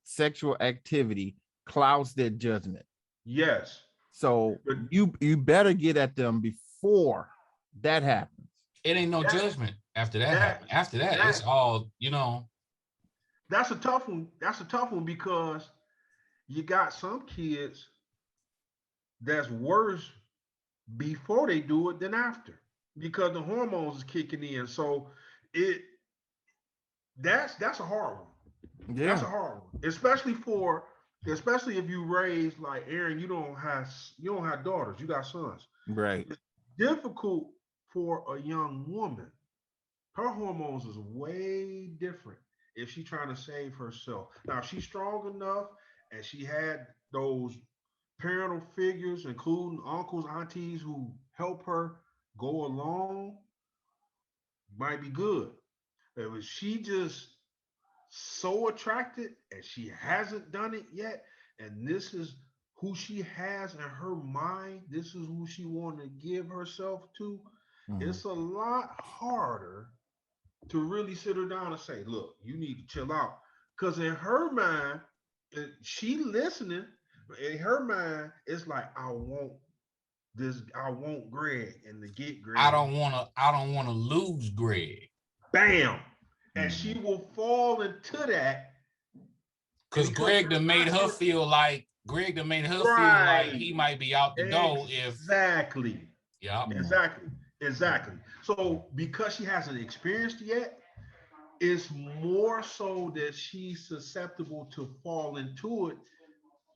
sexual activity clouds their judgment. Yes. So you better get at them before that happens. It ain't no judgment after that happens. After that, it's all, That's a tough one. That's a tough one because you got some kids that's worse before they do it than after because the hormones is kicking in. So that's a hard one. Yeah. That's a hard one. Especially if you raise like Aaron, you don't have daughters, you got sons. Right. It's difficult for a young woman. Her hormones is way different if she's trying to save herself. Now, if she's strong enough and she had those parental figures, including uncles, aunties who help her go along, might be good. If she just so attracted and she hasn't done it yet, and this is who she has in her mind, this is who she want to give herself to, it's a lot harder to really sit her down and say, look, you need to chill out. Because in her mind, she listening, but in her mind, it's like, I want Greg and to get Greg. I don't want to lose Greg. Bam. And she will fall into that. Because Greg done made her feel like he might be out the door if Exactly. Yeah. Exactly. Exactly. So because she hasn't experienced yet, it's more so that she's susceptible to fall into it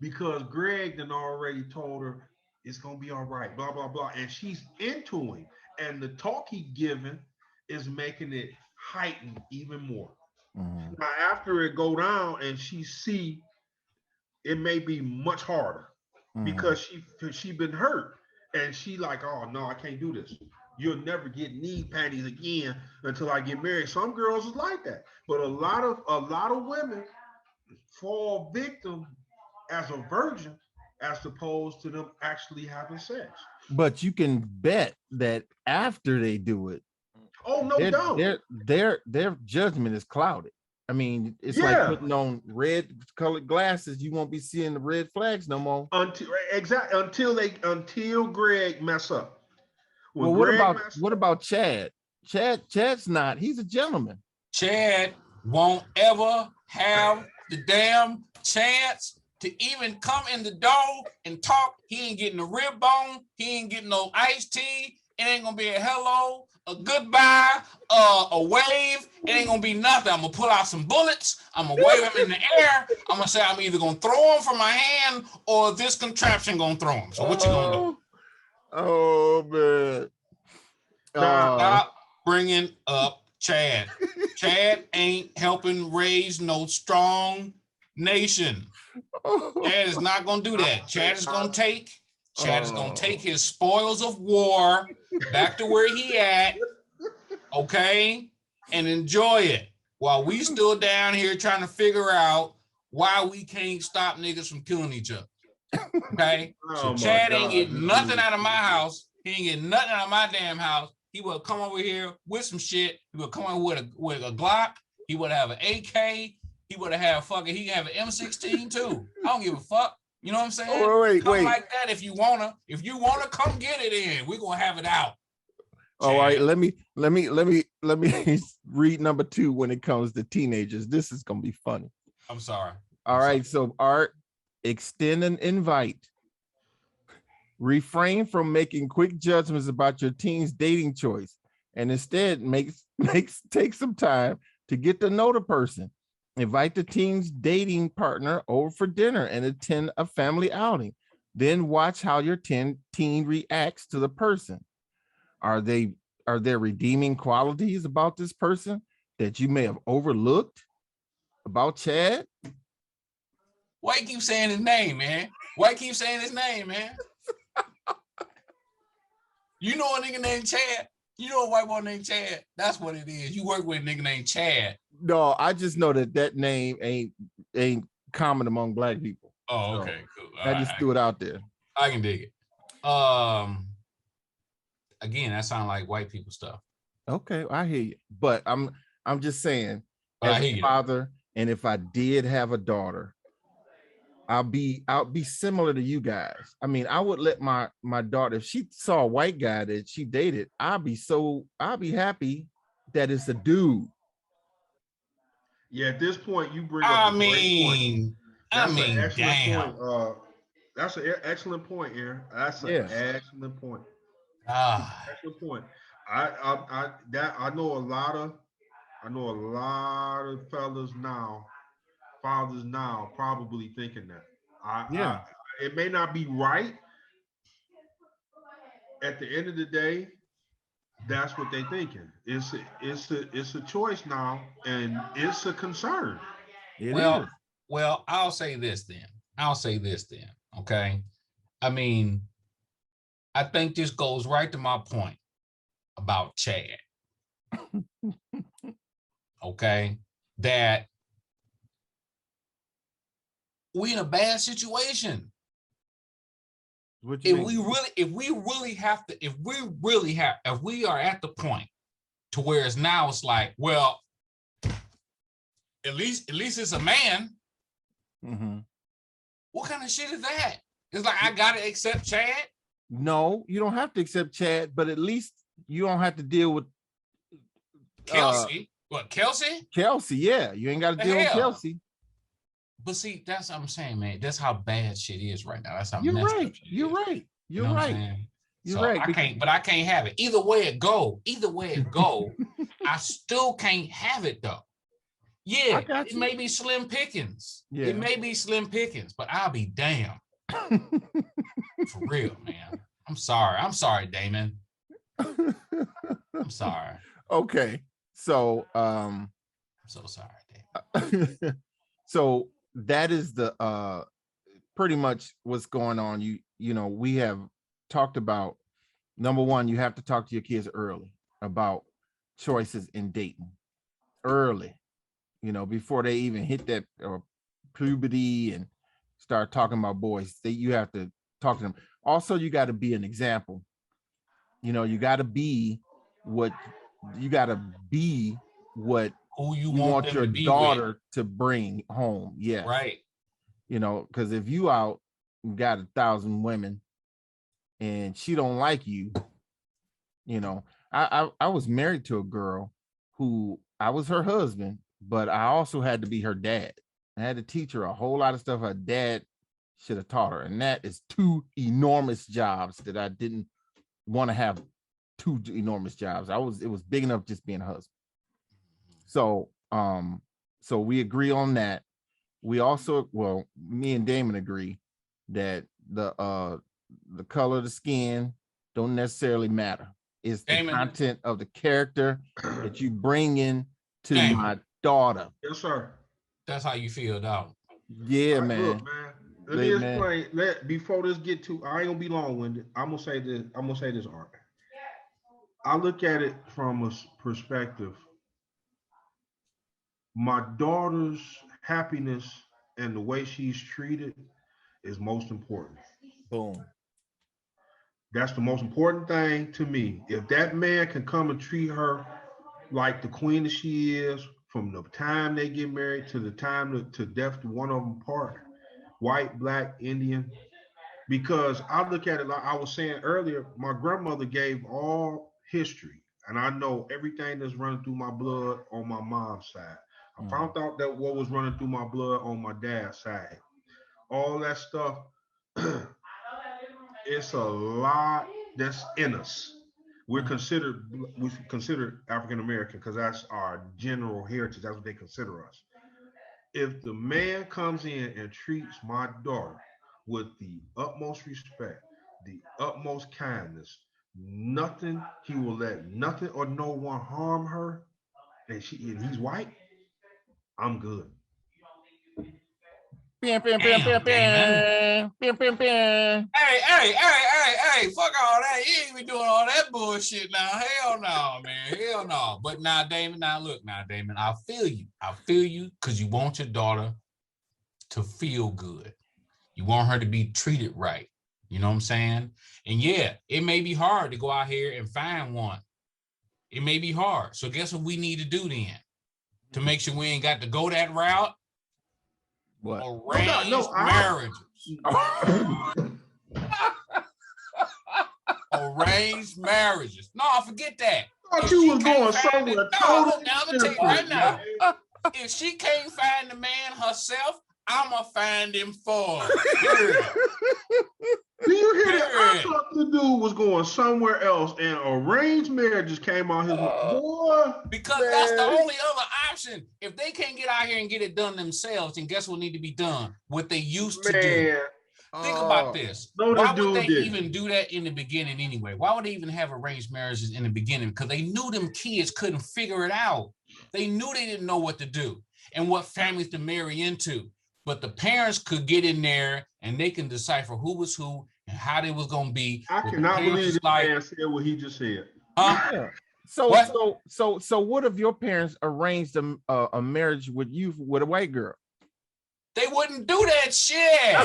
because Greg then already told her it's gonna be all right, blah blah blah, and she's into him, and the talk he given is making it heighten even more. Mhm. Now after it go down and she see it may be much harder Mhm. because she been hurt and she like, oh no, I can't do this. You'll never get knee panties again until I get married. Some girls is like that, but a lot of women fall victim as a virgin as opposed to them actually having sex. But you can bet that after they do it, Oh, no doubt. their judgment is clouded. I mean, it's like Yeah. putting on red colored glasses. You won't be seeing the red flags no more. Until Greg mess up. When Well, Greg mess what up, about Chad? Chad's not. He's a gentleman. Chad won't ever have the damn chance to even come in the door and talk. He ain't getting a rib bone. He ain't getting no iced tea. It ain't gonna be a hello, a goodbye, a wave. It ain't gonna be nothing. I'm gonna pull out some bullets. I'm gonna wave them in the air. I'm gonna say I'm either gonna throw them from my hand or this contraption gonna throw them. So what you gonna do? Oh man. Stop bringing up Chad. Chad ain't helping raise no strong nation. Chad is not gonna do that. Chad is gonna take his spoils of war back to where he at, okay, and enjoy it while we still down here trying to figure out why we can't stop niggas from killing each other. Okay, so Chad ain't getting nothing out of my house. He ain't getting nothing out of my damn house. He will come over here with some shit. He will come over with a Glock. He would have an AK. He would have fucking. He can have an M16 too. I don't give a fuck. You know what I'm saying? Wait. Come like that if you wanna. If you wanna, come get it in. We're gonna have it out. All right, let me read number 2 when it comes to teenagers. This is gonna be funny. I'm sorry. All right, so Art, extend an invite. Refrain from making quick judgments about your teen's dating choice, and instead take some time to get to know the person. Invite the teen's dating partner over for dinner and attend a family outing. Then watch how your teen reacts to the person. Are there redeeming qualities about this person that you may have overlooked about Chad? Why you keep saying his name, man? Why you keep saying his name, man? You know a nigga named Chad? You know a white boy named Chad? That's what it is. You work with a nigga named Chad. No, I just know that name ain't common among black people. Oh, okay, cool. I just threw it out there. I can dig it. Again, that sounds like white people stuff. Okay, I hear you. But I'm just saying, But as a father, and if I did have a daughter, I'll be similar to you guys. I mean, I would let my daughter, if she saw a white guy that she dated, I'll be happy that it's a dude. Yeah, at this point, you bring up a great point. That's an excellent point. That's an excellent point, Aaron. That's an excellent point. Excellent point. I know a lot of fellas now, fathers now, probably thinking that. It may not be right. At the end of the day, that's what they're thinking. It's a choice now, and it's a concern. Well, I'll say this then. Okay. I mean, I think this goes right to my point about Chad. Okay. That we in a bad situation. If we are at the point to where it's like, well, at least it's a man. Mm-hmm. What kind of shit is that? It's like, I gotta accept Chad. No, you don't have to accept Chad, but at least you don't have to deal with Kelsey. What, Kelsey? Kelsey, yeah. You ain't got to deal with Kelsey. But see, that's what I'm saying, man. That's how bad shit is right now. That's how you're messed right. up shit You're is. right. You're right. You're right. I can't have it. Either way it go, I still can't have it though. Yeah, it may be slim pickings. Yeah. It may be slim pickings, but I'll be damned. For real, man. I'm sorry, Damon. I'm sorry. Okay. So I'm so sorry, Damon. So that is the pretty much what's going on. You know, we have talked about, number one, you have to talk to your kids early about choices in dating early, you know, before they even hit that puberty and start talking about boys. You have to talk to them. Also, you got to be an example. You know, you got to be what who you want your to daughter to bring home. Yes. Right. You know, because if you out and got 1,000 women and she don't like you, you know, I was married to a girl who I was her husband, but I also had to be her dad. I had to teach her a whole lot of stuff her dad should have taught her. And that is 2 enormous jobs that I didn't want to have. 2 enormous jobs. It was big enough just being a husband. So so we agree on that. We also, well, me and Damon agree that the color of the skin don't necessarily matter. It's the content of the character that you bring in to my daughter. Yes, sir. That's how you feel, dog. Yeah, man. Look, man. Let me explain. Before this get too, I ain't gonna be long-winded. I'm gonna say this, Art. I look at it from a perspective. My daughter's happiness and the way she's treated is most important. Boom. That's the most important thing to me. If that man can come and treat her like the queen that she is, from the time they get married to the time to death to one of them part, white, black, Indian, because I look at it like I was saying earlier, my grandmother gave all history, and I know everything that's running through my blood on my mom's side. I found out that what was running through my blood on my dad's side. All that stuff, it's a lot that's in us. We're considered African American because that's our general heritage. That's what they consider us. If the man comes in and treats my daughter with the utmost respect, the utmost kindness, nothing, he will let nothing or no one harm her, and he's white, I'm good. Hey, fuck all that. You ain't be doing all that bullshit now. Hell no, man. Hell no. But now, Damon, Damon, I feel you because you want your daughter to feel good. You want her to be treated right. You know what I'm saying? And yeah, it may be hard to go out here and find one. It may be hard. So guess what we need to do then? To make sure we ain't got to go that route? What? Arranged marriages. Arranged marriages. No, forget that. I thought you was going somewhere. No, I'm gonna tell you right now. If she can't find the man herself, I'ma find him for her. Do you hear that? I thought the dude was going somewhere else, and arranged marriages came out his boy. Because that's the only other option. If they can't get out here and get it done themselves, then guess what need to be done? What they used to do. Think about this. Why would they even do that in the beginning anyway? Why would they even have arranged marriages in the beginning? Because they knew them kids couldn't figure it out. They knew they didn't know what to do and what families to marry into. But the parents could get in there and they can decipher who was who and how they was gonna be. I cannot believe this man said what he just said. Yeah. So what if your parents arranged a marriage with you with a white girl? They wouldn't do that shit.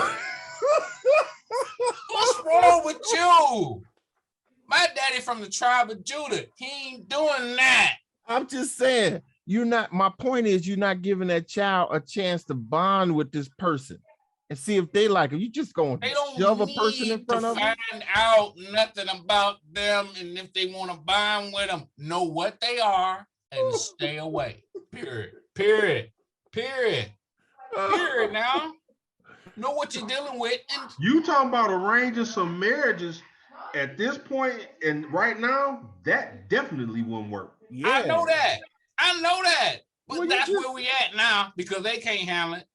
What's wrong with you? My daddy from the tribe of Judah. He ain't doing that. I'm just saying. My point is you're not giving that child a chance to bond with this person and see if they like it. You just going to shove a person in front of them. Find out nothing about them, and if they want to bond with them, know what they are and stay away. Period. Now, know what you're dealing with. You talking about arranging some marriages? at this point and right now, that definitely wouldn't work. Yeah. I know that. But Well, that's where we at now because they can't handle it.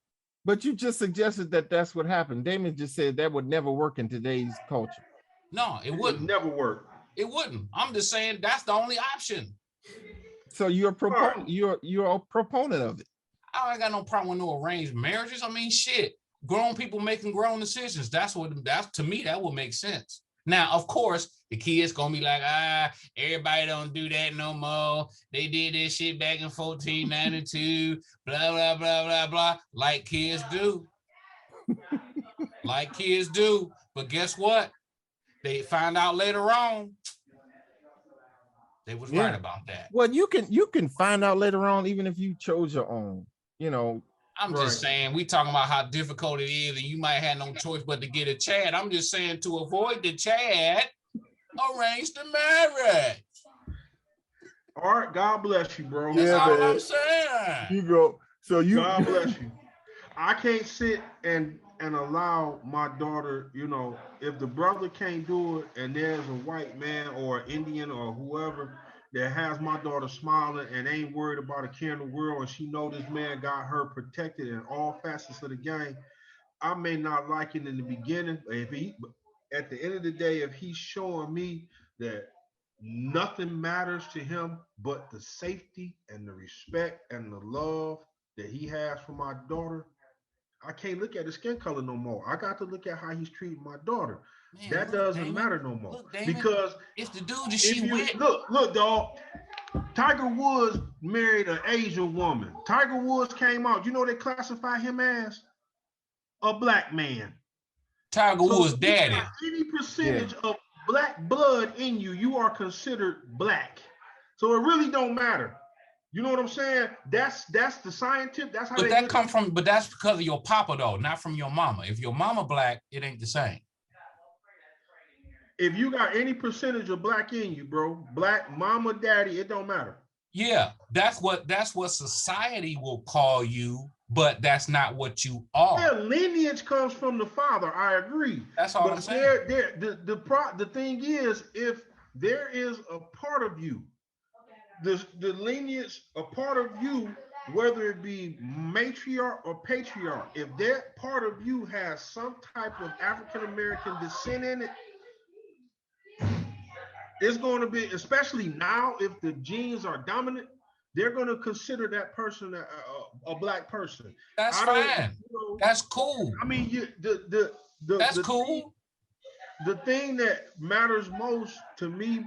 But you just suggested that that's what happened. Damon just said that would never work in today's culture. No, it It would wouldn't. never work. It wouldn't. I'm just saying that's the only option. So you're a proponent. Right. You're a proponent of it. I ain't got no problem with no arranged marriages. I mean, shit. Grown people making grown decisions. That's to me, that would make sense. Now, of course, the kids gonna be like, everybody don't do that no more. They did this shit back in 1492, blah, blah, blah, blah, blah. Like kids do. Like kids do. But guess what? They find out later on they was right about that. Well, you can find out later on, even if you chose your own, I'm just saying, we talking about how difficult it is, and you might have no choice but to get a Chad. I'm just saying, to avoid the Chad, arrange the marriage. All right, God bless you, bro. That's all I'm saying. You go. So God bless you. I can't sit and allow my daughter, if the brother can't do it and there's a white man or an Indian or whoever that has my daughter smiling and ain't worried about a care in the world, and she know this man got her protected in all facets of the game, I may not like it in the beginning, but at the end of the day, if he's showing me that nothing matters to him but the safety and the respect and the love that he has for my daughter, I can't look at his skin color no more. I got to look at how he's treating my daughter. Man, that doesn't matter no more. Damon, because it's the dude that she with. Look, dog. Tiger Woods married an Asian woman. Tiger Woods came out. You know they classify him as a black man. Tiger Woods' daddy. Any percentage of black blood in you, you are considered black. So it really don't matter. You know what I'm saying? That's the scientific. That's how. But that come from. But that's because of your papa though, not from your mama. If your mama black, it ain't the same. If you got any percentage of black in you, bro, black mama, daddy, it don't matter. Yeah, that's what society will call you, but that's not what you are. Yeah, lineage comes from the father. I agree. That's all I'm saying. The thing is, if there is a part of you, the lineage, a part of you, whether it be matriarch or patriarch, if that part of you has some type of African American descent in it, it's going to be, especially now, if the genes are dominant, they're going to consider that person a black person. That's fine. That's cool. I mean, that's cool. The thing that matters most to me,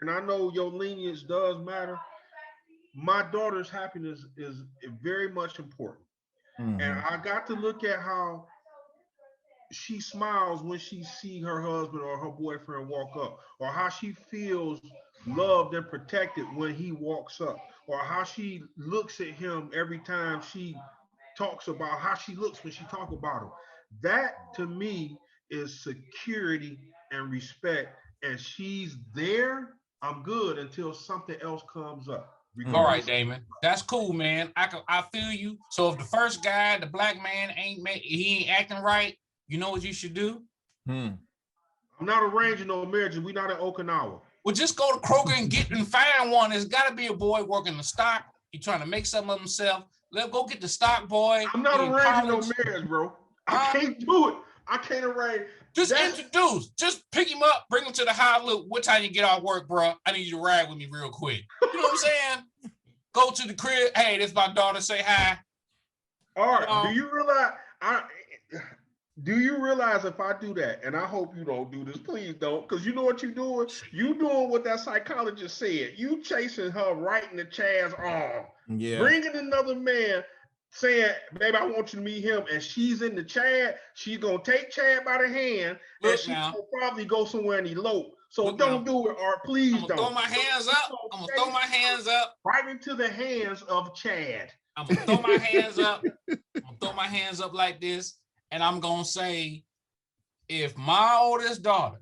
and I know your lineage does matter, my daughter's happiness is very much important. Mm-hmm. And I got to look at how she smiles when she see her husband or her boyfriend walk up, or how she feels loved and protected when he walks up, or how she looks at him every time she talks about how she looks when she talks about him. That to me is security and respect. And she's there, I'm good until something else comes up. All right, Damon. That's cool, man. I feel you. So if the first guy, the black man, he ain't acting right, you know what you should do? I'm not arranging no marriages. We're not in Okinawa. Well, just go to Kroger and find one. There's got to be a boy working the stock. He's trying to make something of himself. Let's go get the stock boy. I'm not arranging no marriage, bro. I can't do it. I can't arrange. Just introduce. Just pick him up. Bring him to the house. Look, what time you get off work, bro? I need you to ride with me real quick. You know what I'm saying? Go to the crib. Hey, this is my daughter. Say hi. All right. Do you realize if I do that, and I hope you don't do this, please don't, because you know what you're doing? You doing what that psychologist said. You chasing her right in the Chad's arm. Yeah. Bringing another man saying, baby, I want you to meet him, and she's in the Chad. She's going to take Chad by the hand, and she's going to probably go somewhere and elope. So don't do it, or please don't. Throw my hands up. I'm going to throw my hands up. Right into the hands of Chad. I'm going to throw my hands up. I'm going to throw my hands up like this. And I'm going to say, if my oldest daughter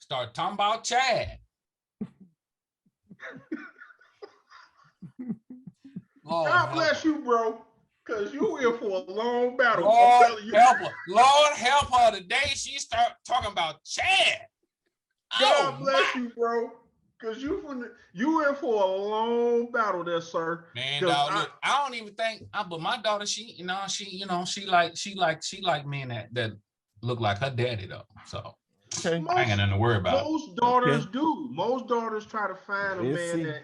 start talking about Chad, God bless you, bro. Cause you in for a long battle. I'm Lord telling you. help her. Lord help her the day she start talking about Chad. God bless you, bro. Cause you in for a long battle there, sir. Man, dog, look, I don't even think, but my daughter, she like men that look like her daddy though. So Okay. I ain't got nothing to worry about. Most daughters do. Most daughters try to find a man see. that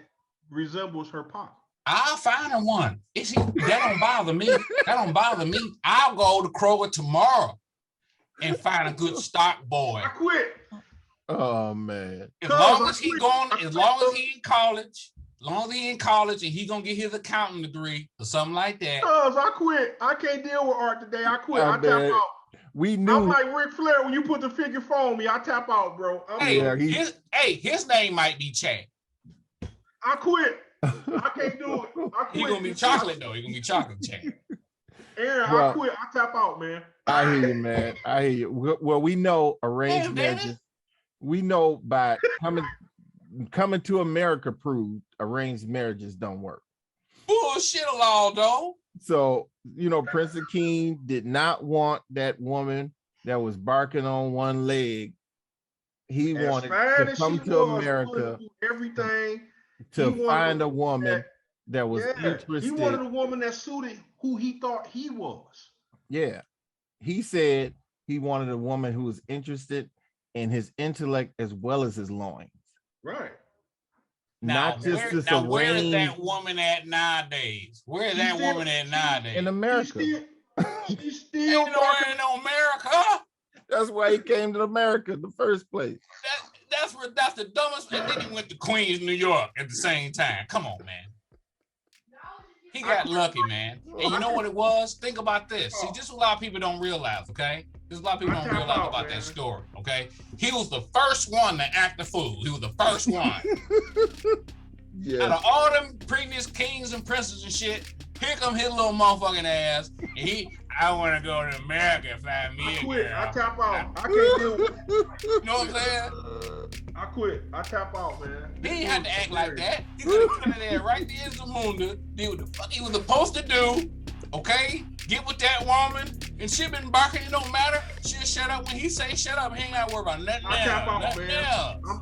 resembles her pop. I'll find her one. That don't bother me. That don't bother me. I'll go to Kroger tomorrow and find a good stock boy. I quit. Oh man. As long as he in college, and he gonna get his accounting degree or something like that. Cause I quit. I can't deal with art today. I quit. I tap out. We knew. I'm like Ric Flair when you put the figure phone on me. I tap out, bro. His name might be Chad. I quit. I can't do it. I quit. He gonna be chocolate though. He gonna be chocolate, Chad. Aaron, I quit. I tap out, man. I hear you, man. I hear you. Well, we know arranged marriages. We know by coming to America proved arranged marriages don't work. Bullshit law, though. So, Prince Akeem did not want that woman that was barking on one leg. He wanted to come to America everything to find a woman that was interested. He wanted a woman that suited who he thought he was. Yeah. He said he wanted a woman who was interested in his intellect as well as his loins. Right. Where is that woman at nowadays? Where is that woman at nowadays? In America. She's still in America. That's why he came to America in the first place. That's the dumbest. And then he went to Queens, New York at the same time. Come on, man. He got lucky, man. And you know what it was? Think about this. See, just a lot of people don't realize, okay? There's a lot of people don't realize about that story, okay? He was the first one to act the fool. He was the first one. Yeah. Out of all them previous kings and princes and shit, here come his little motherfucking ass. And I want to go to America and find me a girl. I tap out. I can't deal with it. You know what I'm saying? I quit. I tap out, man. He ain't had to act like that. He could have come in there right there in Zamunda, did what the fuck he was supposed to do, okay? Get with that woman, and she been barking, it don't matter. She'll shut up when he say shut up. He ain't got to worry about nothing else. I tap out, man. I'm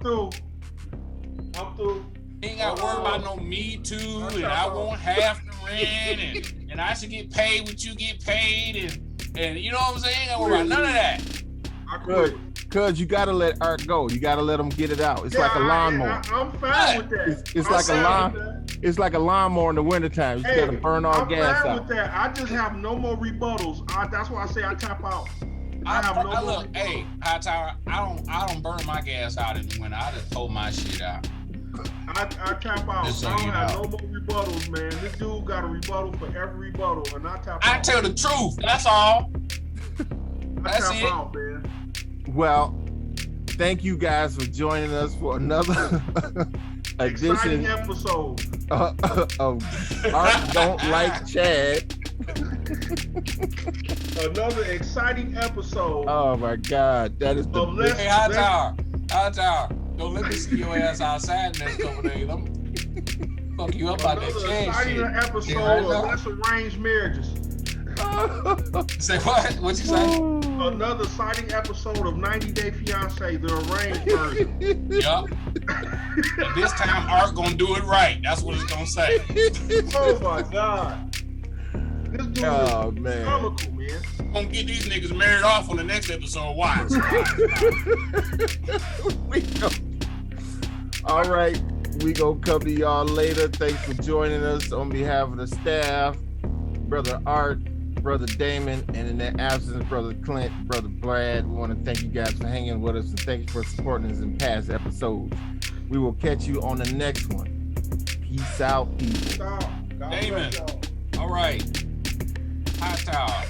through. He ain't got to worry about no Me Too, and I want half the rent, and I should get paid what you get paid, and you know what I'm saying? Ain't got to worry about none of that. I quit. Cause you gotta let art go. You gotta let them get it out. It's like a lawnmower. I'm fine with that. It's like a lawnmower in the wintertime. You gotta burn all gas out. I'm fine with that. I just have no more rebuttals. That's why I say I tap out. Hey, Hightower, I don't burn my gas out in the winter. I just hold my shit out. I tap out. I don't have no more rebuttals, man. This dude got a rebuttal for every rebuttal, and I tap out. I tell the truth. That's all. I tap out, man. Well, thank you guys for joining us for another edition episode of Art Don't Like Chad. Another exciting episode. Oh my God, that is the best. Hey, Hightower, don't let me see your ass outside next couple days. I'm fuck you up out that Chad shit. Another exciting episode of Less Arranged Marriages. Say what? What you say? Another exciting episode of 90 Day Fiance, the arranged version. Yup. And this time Art gonna do it right. That's what it's gonna say. Oh my God. This dude is comical, man. I'm gonna get these niggas married off on the next episode. Watch. All right. We gonna come to y'all later. Thanks for joining us on behalf of the staff. Brother Art, Brother Damon, and in their absence, Brother Clint, Brother Brad. We want to thank you guys for hanging with us and thank you for supporting us in past episodes. We will catch you on the next one. Peace out, people. Damon. All right. Hightower.